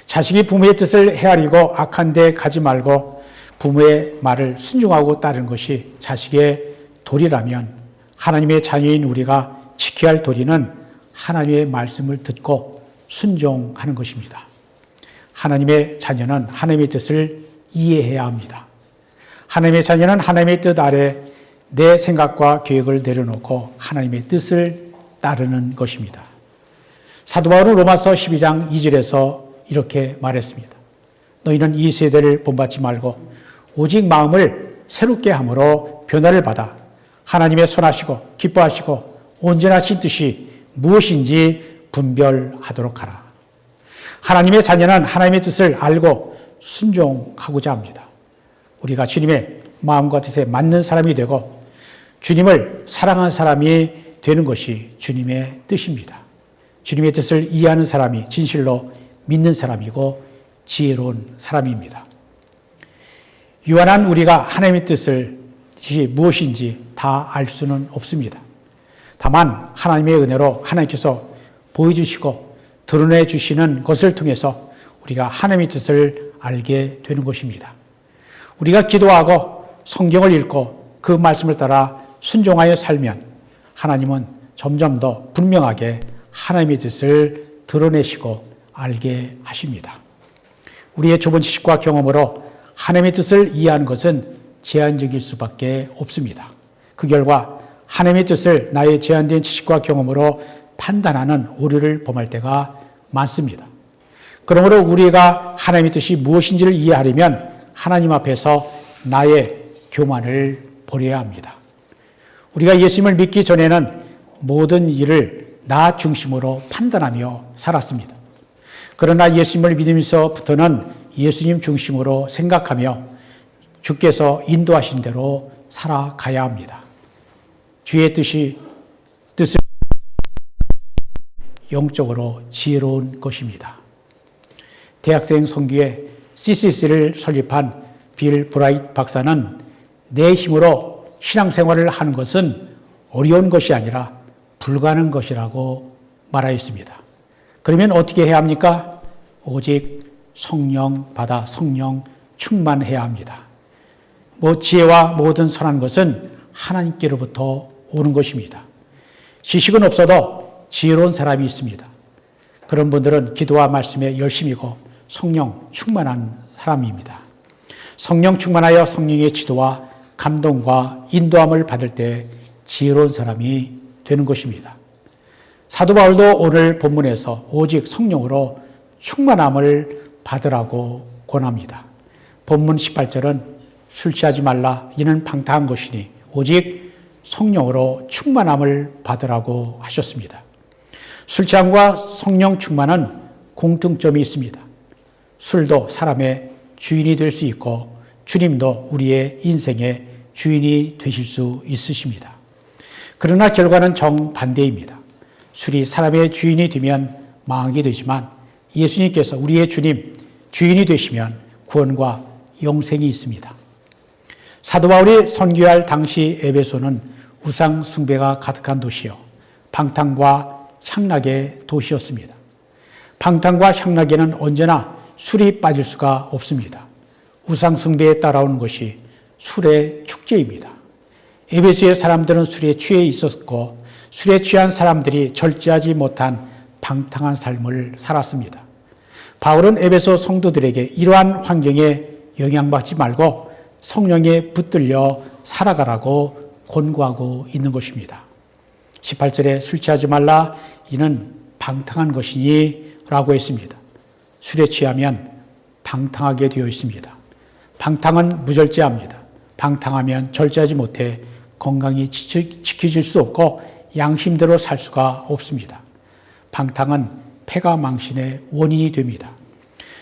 자식이 부모의 뜻을 헤아리고 악한 데 가지 말고 부모의 말을 순종하고 따르는 것이 자식의 도리라면 하나님의 자녀인 우리가 지켜야 할 도리는 하나님의 말씀을 듣고 순종하는 것입니다. 하나님의 자녀는 하나님의 뜻을 이해해야 합니다. 하나님의 자녀는 하나님의 뜻 아래 내 생각과 계획을 내려놓고 하나님의 뜻을 따르는 것입니다. 사도 바울은 로마서 12장 2절에서 이렇게 말했습니다. 너희는 이 세대를 본받지 말고 오직 마음을 새롭게 함으로 변화를 받아 하나님의 선하시고 기뻐하시고 온전하신 뜻이 무엇인지 분별하도록 하라. 하나님의 자녀는 하나님의 뜻을 알고 순종하고자 합니다. 우리가 주님의 마음과 뜻에 맞는 사람이 되고 주님을 사랑하는 사람이 되는 것이 주님의 뜻입니다. 주님의 뜻을 이해하는 사람이 진실로 믿는 사람이고 지혜로운 사람입니다. 유한한 우리가 하나님의 뜻이 무엇인지 다 알 수는 없습니다. 다만 하나님의 은혜로 하나님께서 보여주시고 드러내 주시는 것을 통해서 우리가 하나님의 뜻을 알게 되는 것입니다. 우리가 기도하고 성경을 읽고 그 말씀을 따라 순종하여 살면 하나님은 점점 더 분명하게 하나님의 뜻을 드러내시고 알게 하십니다. 우리의 좁은 지식과 경험으로 하나님의 뜻을 이해하는 것은 제한적일 수밖에 없습니다. 그 결과 하나님의 뜻을 나의 제한된 지식과 경험으로 판단하는 오류를 범할 때가 많습니다. 그러므로 우리가 하나님의 뜻이 무엇인지를 이해하려면 하나님 앞에서 나의 교만을 버려야 합니다. 우리가 예수님을 믿기 전에는 모든 일을 나 중심으로 판단하며 살았습니다. 그러나 예수님을 믿으면서부터는 예수님 중심으로 생각하며 주께서 인도하신 대로 살아가야 합니다. 주의 뜻을 영적으로 지혜로운 것입니다. 대학생 선교회 CCC를 설립한 빌 브라이트 박사는 내 힘으로 신앙생활을 하는 것은 어려운 것이 아니라 불가능한 것이라고 말하였습니다. 그러면 어떻게 해야 합니까? 오직 성령 받아 성령 충만해야 합니다. 지혜와 모든 선한 것은 하나님께로부터 오는 것입니다. 지식은 없어도 지혜로운 사람이 있습니다. 그런 분들은 기도와 말씀에 열심이고 성령 충만한 사람입니다. 성령 충만하여 성령의 지도와 감동과 인도함을 받을 때 지혜로운 사람이 되는 것입니다. 사도 바울도 오늘 본문에서 오직 성령으로 충만함을 받으라고 권합니다. 본문 18절은 술 취하지 말라 이는 방탕한 것이니 오직 성령으로 충만함을 받으라고 하셨습니다. 술 취함과 성령 충만은 공통점이 있습니다. 술도 사람의 주인이 될 수 있고 주님도 우리의 인생의 주인이 되실 수 있으십니다. 그러나 결과는 정반대입니다. 술이 사람의 주인이 되면 망하게 되지만 예수님께서 우리의 주인이 되시면 구원과 영생이 있습니다. 사도 바울이 선교할 당시 에베소는 우상 숭배가 가득한 도시요 방탕과 향락의 도시였습니다. 방탕과 향락에는 언제나 술이 빠질 수가 없습니다. 우상 숭배에 따라오는 것이 술의 축제입니다. 에베소의 사람들은 술에 취해 있었고 술에 취한 사람들이 절제하지 못한 방탕한 삶을 살았습니다. 바울은 에베소 성도들에게 이러한 환경에 영향받지 말고 성령에 붙들려 살아가라고 권고하고 있는 것입니다. 18절에 술 취하지 말라 이는 방탕한 것이니 라고 했습니다. 술에 취하면 방탕하게 되어 있습니다. 방탕은 무절제합니다. 방탕하면 절제하지 못해 건강이 지켜질 수 없고 양심대로 살 수가 없습니다. 방탕은 패가 망신의 원인이 됩니다.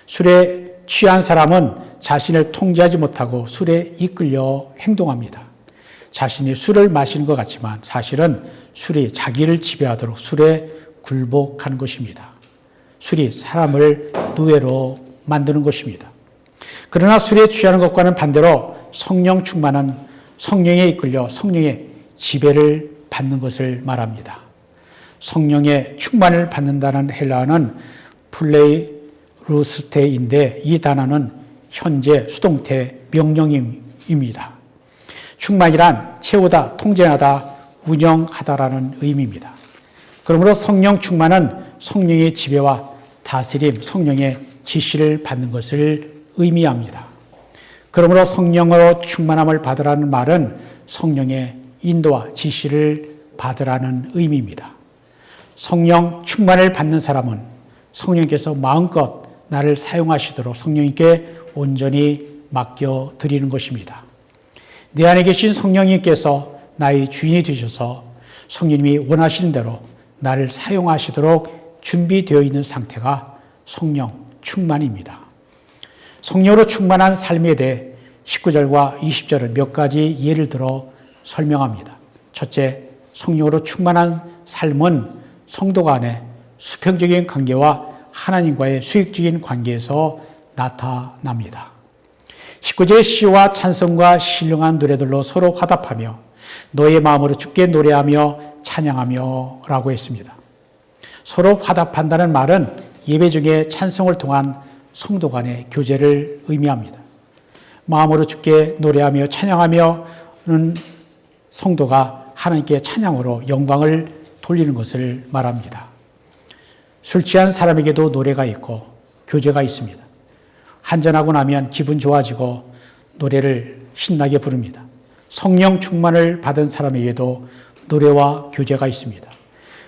술에 취한 사람은 자신을 통제하지 못하고 술에 이끌려 행동합니다. 자신이 술을 마시는 것 같지만 사실은 술이 자기를 지배하도록 술에 굴복하는 것입니다. 술이 사람을 노예로 만드는 것입니다. 그러나 술에 취하는 것과는 반대로 성령 충만은 성령에 이끌려 성령의 지배를 받는 것을 말합니다. 성령의 충만을 받는다는 헬라어는 플레이루스테인데 이 단어는 현재 수동태 명령입니다. 충만이란 채우다, 통제하다, 운영하다라는 의미입니다. 그러므로 성령 충만은 성령의 지배와 다스림, 성령의 지시를 받는 것을 의미합니다. 그러므로 성령으로 충만함을 받으라는 말은 성령의 인도와 지시를 받으라는 의미입니다. 성령 충만을 받는 사람은 성령께서 마음껏 나를 사용하시도록 성령님께 온전히 맡겨드리는 것입니다. 내 안에 계신 성령님께서 나의 주인이 되셔서 성령님이 원하시는 대로 나를 사용하시도록 준비되어 있는 상태가 성령 충만입니다. 성령으로 충만한 삶에 대해 19절과 20절은 몇 가지 예를 들어 설명합니다. 첫째, 성령으로 충만한 삶은 성도 간의 수평적인 관계와 하나님과의 수익적인 관계에서 나타납니다. 19절의 시와 찬송과 신령한 노래들로 서로 화답하며 너의 마음으로 주께 노래하며 찬양하며 라고 했습니다. 서로 화답한다는 말은 예배 중에 찬송을 통한 성도 간의 교제를 의미합니다. 마음으로 주께 노래하며 찬양하며는 성도가 하나님께 찬양으로 영광을 돌리는 것을 말합니다. 술 취한 사람에게도 노래가 있고 교제가 있습니다. 한잔하고 나면 기분 좋아지고 노래를 신나게 부릅니다. 성령 충만을 받은 사람에게도 노래와 교제가 있습니다.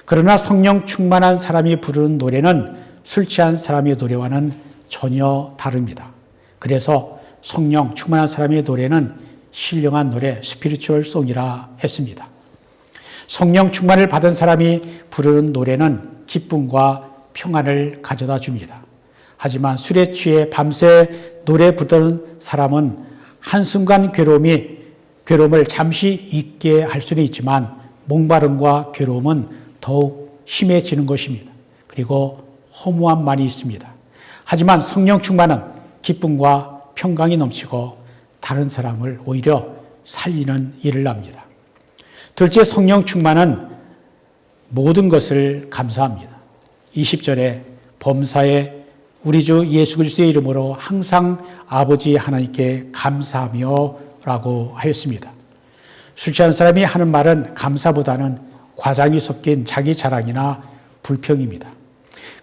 그러나 성령 충만한 사람이 부르는 노래는 술 취한 사람의 노래와는 전혀 다릅니다. 그래서 성령 충만한 사람의 노래는 신령한 노래, 스피리추얼 송이라 했습니다. 성령 충만을 받은 사람이 부르는 노래는 기쁨과 평안을 가져다 줍니다. 하지만 술에 취해 밤새 노래 부르는 사람은 한순간 괴로움을 잠시 잊게 할 수는 있지만 목마름과 괴로움은 더욱 심해지는 것입니다. 그리고 허무함만이 있습니다. 하지만 성령 충만은 기쁨과 평강이 넘치고 다른 사람을 오히려 살리는 일을 합니다. 둘째, 성령 충만은 모든 것을 감사합니다. 20절에 범사에 우리 주 예수 그리스도의 이름으로 항상 아버지 하나님께 감사하며 라고 하였습니다. 술 취한 사람이 하는 말은 감사보다는 과장이 섞인 자기 자랑이나 불평입니다.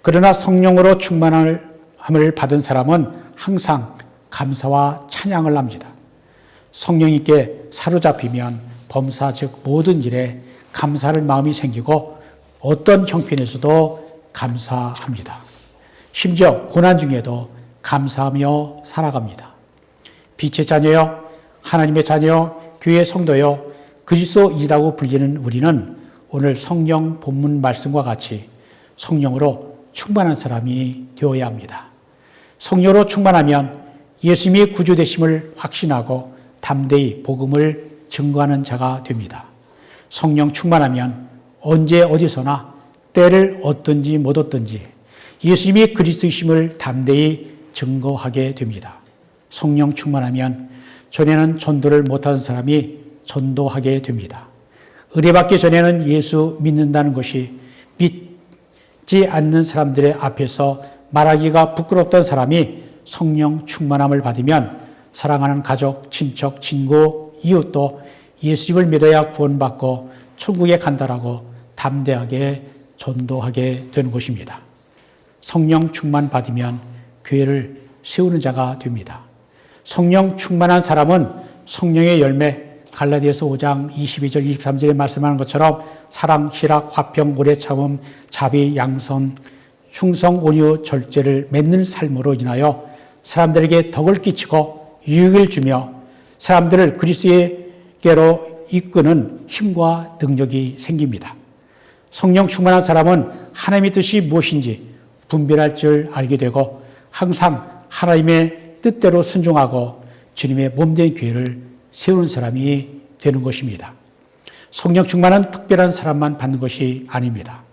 그러나 성령으로 충만함을 받은 사람은 항상 감사와 찬양을 합니다. 성령님께 사로잡히면 범사 즉 모든 일에 감사할 마음이 생기고 어떤 형편에서도 감사합니다. 심지어 고난 중에도 감사하며 살아갑니다. 빛의 자녀여, 하나님의 자녀여, 교회 성도여, 그리스도인이라고 불리는 우리는 오늘 성령 본문 말씀과 같이 성령으로 충만한 사람이 되어야 합니다. 성령으로 충만하면 예수님이 구주되심을 확신하고 담대히 복음을 증거하는 자가 됩니다. 성령 충만하면 언제 어디서나 때를 얻든지 못 얻든지 예수님이 그리스도이심을 담대히 증거하게 됩니다. 성령 충만하면 전에는 전도를 못하는 사람이 전도하게 됩니다. 의뢰받기 전에는 예수 믿는다는 것이 믿지 않는 사람들의 앞에서 말하기가 부끄럽던 사람이 성령 충만함을 받으면 사랑하는 가족, 친척, 친구, 이웃도 예수님을 믿어야 구원받고 천국에 간다라고 담대하게 전도하게 되는 것입니다. 성령 충만 받으면 교회를 세우는 자가 됩니다. 성령 충만한 사람은 성령의 열매, 갈라디아서 5장 22절 23절에 말씀하는 것처럼 사랑, 희락, 화평, 오래 참음, 자비, 양선, 충성, 온유, 절제를 맺는 삶으로 인하여 사람들에게 덕을 끼치고 유익을 주며 사람들을 그리스도께로 이끄는 힘과 능력이 생깁니다. 성령 충만한 사람은 하나님의 뜻이 무엇인지 분별할 줄 알게 되고 항상 하나님의 뜻대로 순종하고 주님의 몸된 교회를 세우는 사람이 되는 것입니다. 성령 충만은 특별한 사람만 받는 것이 아닙니다.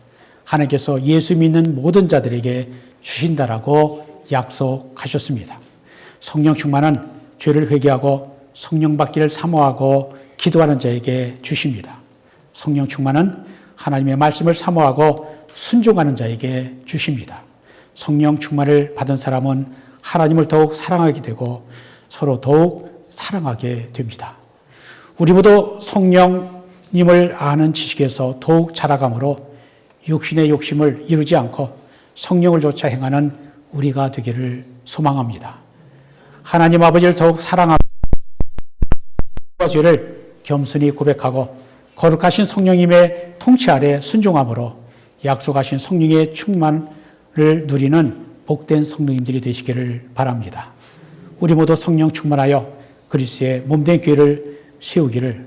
하나님께서 예수 믿는 모든 자들에게 주신다라고 약속하셨습니다. 성령 충만은 죄를 회개하고 성령 받기를 사모하고 기도하는 자에게 주십니다. 성령 충만은 하나님의 말씀을 사모하고 순종하는 자에게 주십니다. 성령 충만을 받은 사람은 하나님을 더욱 사랑하게 되고 서로 더욱 사랑하게 됩니다. 우리 모두 성령님을 아는 지식에서 더욱 자라감으로 육신의 욕심을 이루지 않고 성령을 좇아 행하는 우리가 되기를 소망합니다. 하나님 아버지를 더욱 사랑하고 죄를 겸손히 고백하고 거룩하신 성령님의 통치 아래 순종함으로 약속하신 성령의 충만을 누리는 복된 성도님들이 되시기를 바랍니다. 우리 모두 성령 충만하여 그리스도의 몸된 교회를 세우기를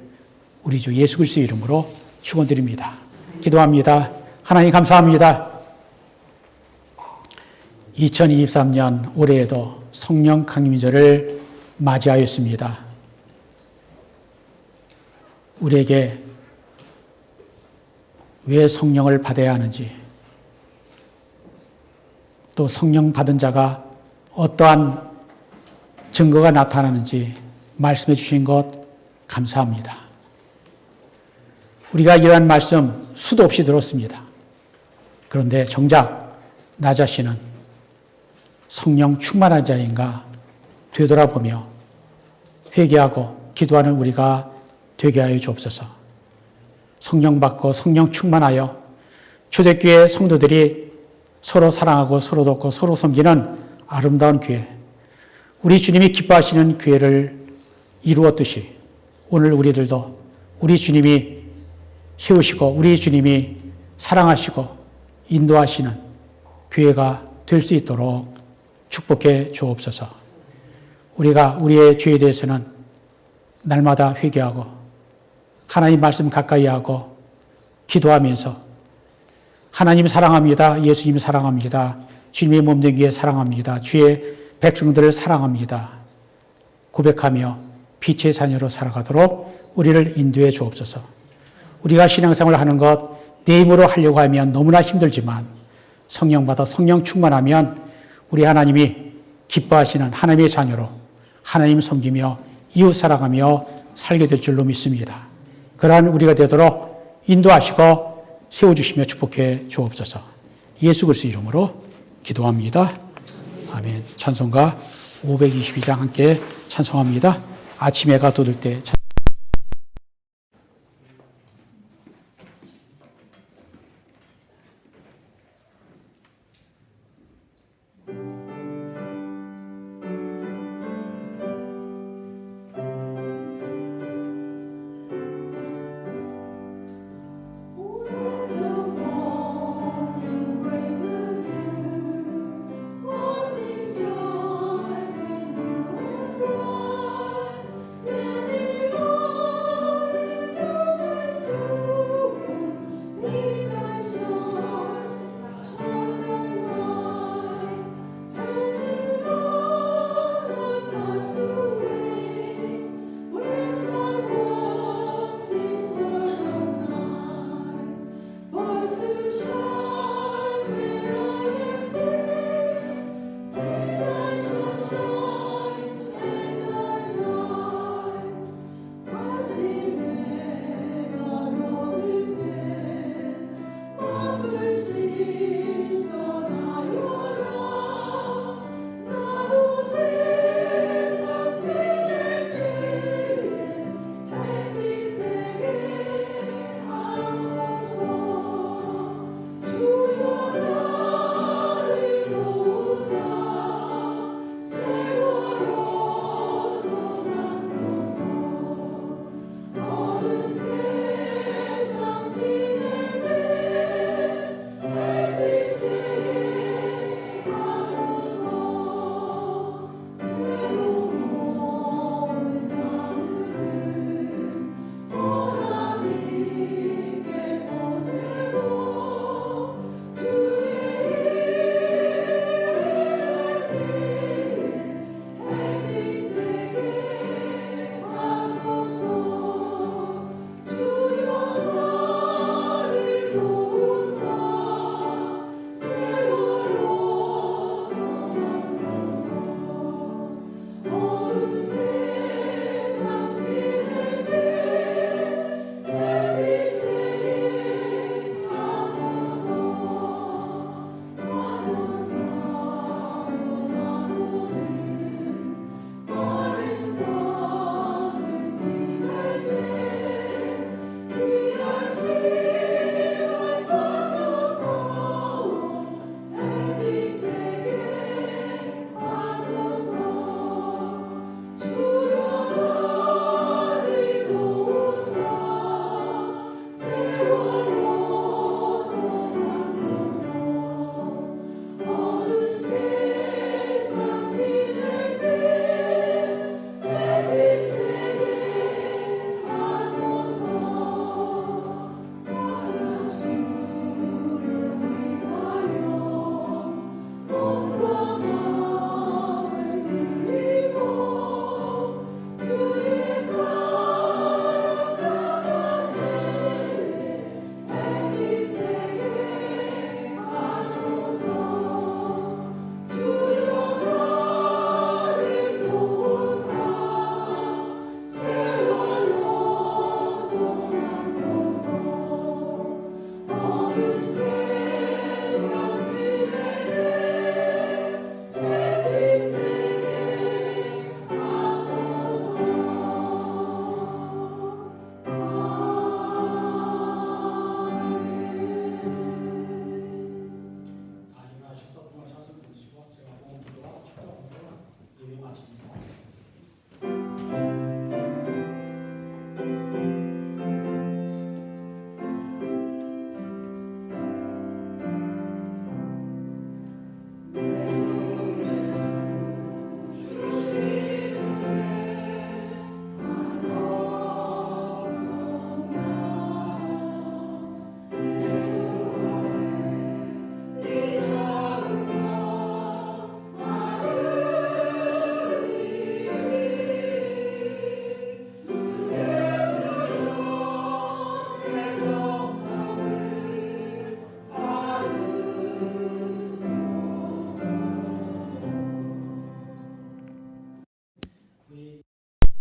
우리 주 예수 그리스도의 이름으로 축원드립니다. 기도합니다. 하나님 감사합니다. 2023년 올해에도 성령 강림절을 맞이하였습니다. 우리에게 왜 성령을 받아야 하는지, 또 성령 받은 자가 어떠한 증거가 나타나는지 말씀해 주신 것 감사합니다. 우리가 이러한 말씀 수도 없이 들었습니다. 그런데 정작 나 자신은 성령 충만한 자인가 되돌아보며 회개하고 기도하는 우리가 되게 하여 주옵소서. 성령 받고 성령 충만하여 초대교회 성도들이 서로 사랑하고 서로 돕고 서로 섬기는 아름다운 교회, 우리 주님이 기뻐하시는 교회를 이루었듯이 오늘 우리들도 우리 주님이 세우시고 우리 주님이 사랑하시고 인도하시는 교회가 될 수 있도록 축복해 주옵소서. 우리가 우리의 죄에 대해서는 날마다 회개하고 하나님 말씀 가까이 하고 기도하면서 하나님 사랑합니다. 예수님 사랑합니다. 주님의 몸된 교회 사랑합니다. 주의 백성들을 사랑합니다. 고백하며 빛의 자녀로 살아가도록 우리를 인도해 주옵소서. 우리가 신앙생활을 하는 것 내 힘으로 하려고 하면 너무나 힘들지만 성령 받아 성령 충만하면 우리 하나님이 기뻐하시는 하나님의 자녀로 하나님 섬기며 이웃 사랑하며 살게 될 줄로 믿습니다. 그러한 우리가 되도록 인도하시고 세워주시며 축복해 주옵소서. 예수 그리스도 이름으로 기도합니다. 아멘. 찬송가 522장 함께 찬송합니다. 아침 해가 돋을 때 Let me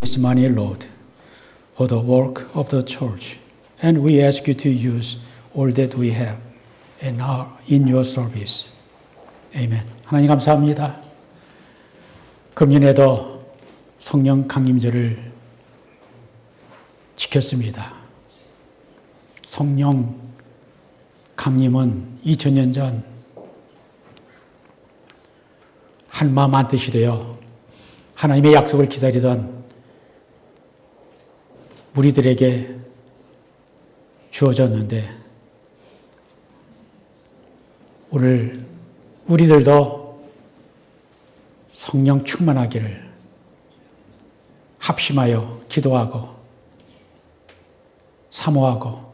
this money, Lord, for the work of the church. And we ask you to use all that we have in your service. Amen. 하나님 감사합니다. 금년에도 성령 강림절을 지켰습니다. 성령 강림은 2000년 전 한마음 한뜻이 되어 하나님의 약속을 기다리던 무리들에게 주어졌는데 오늘 우리들도 성령 충만하기를 합심하여 기도하고 사모하고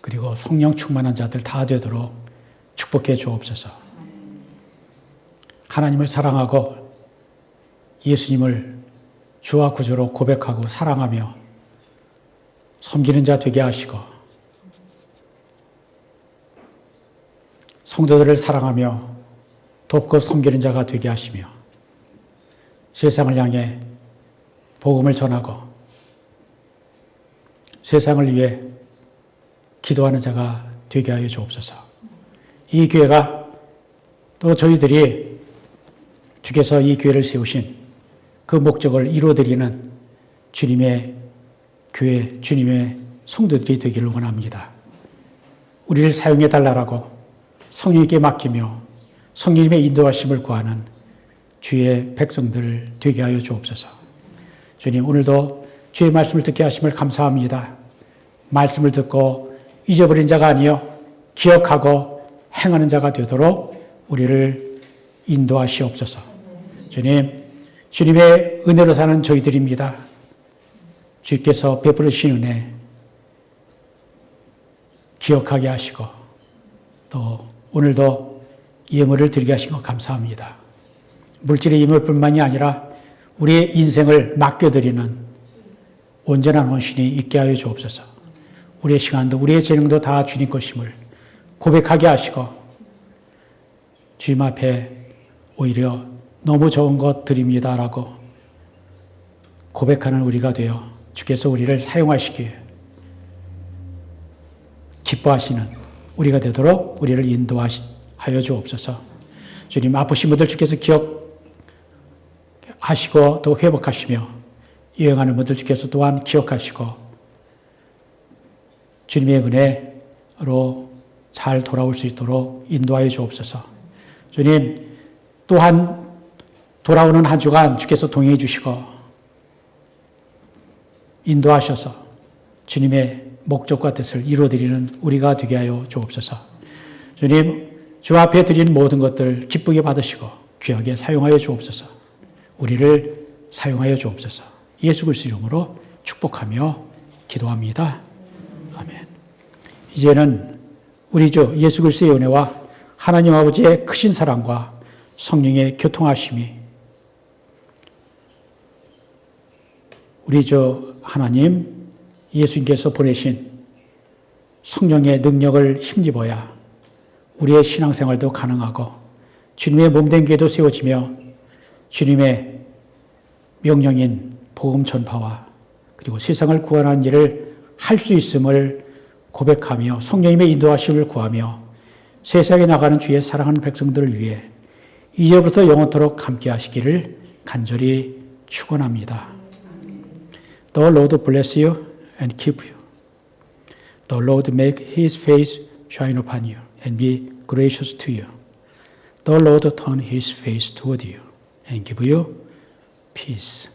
그리고 성령 충만한 자들 다 되도록 축복해 주옵소서. 하나님을 사랑하고 예수님을 주와 구주로 고백하고 사랑하며 섬기는 자 되게 하시고 성도들을 사랑하며 돕고 섬기는 자가 되게 하시며 세상을 향해 복음을 전하고 세상을 위해 기도하는 자가 되게 하여 주옵소서. 이 교회가 또 저희들이 주께서 이 교회를 세우신 그 목적을 이루어드리는 주님의 교회, 주님의 성도들이 되기를 원합니다. 우리를 사용해 달라고 성령님께 맡기며 성령님의 인도하심을 구하는 주의 백성들 되게 하여 주옵소서. 주님, 오늘도 주의 말씀을 듣게 하심을 감사합니다. 말씀을 듣고 잊어버린 자가 아니요 기억하고 행하는 자가 되도록 우리를 인도하시옵소서. 주님, 주님의 은혜로 사는 저희들입니다. 주께서 베풀으신 은혜 기억하게 하시고 또 오늘도 예물을 드리게 하신 것 감사합니다. 물질의 예물뿐만이 아니라 우리의 인생을 맡겨드리는 온전한 헌신이 있게 하여 주옵소서. 우리의 시간도 우리의 재능도 다 주님 것임을 고백하게 하시고 주님 앞에 오히려 너무 적은 것 드립니다라고 고백하는 우리가 되어 주께서 우리를 사용하시기에 기뻐하시는 우리가 되도록 우리를 인도하여 주옵소서. 주님, 아프신 분들 주께서 기억하시고 또 회복하시며 여행하는 분들 주께서 또한 기억하시고 주님의 은혜로 잘 돌아올 수 있도록 인도하여 주옵소서. 주님, 또한 돌아오는 한 주간 주께서 동행해 주시고 인도하셔서 주님의 목적과 뜻을 이루어드리는 우리가 되게 하여 주옵소서. 주님, 주 앞에 드린 모든 것들 기쁘게 받으시고 귀하게 사용하여 주옵소서. 우리를 사용하여 주옵소서. 예수 그리스도 이름으로 축복하며 기도합니다. 아멘. 이제는 우리 주 예수 그리스도의 은혜와 하나님 아버지의 크신 사랑과 성령의 교통하심이 우리 주 하나님 예수님께서 보내신 성령의 능력을 힘입어야 우리의 신앙생활도 가능하고 주님의 몸된 교회도 세워지며 주님의 명령인 복음 전파와 그리고 세상을 구원하는 일을 할 수 있음을 고백하며 성령님의 인도하심을 구하며 세상에 나가는 주의 사랑하는 백성들을 위해 이제부터 영원토록 함께 하시기를 간절히 축원합니다. The Lord bless you and keep you. The Lord make his face shine upon you and be gracious to you. The Lord turn his face toward you and give you peace.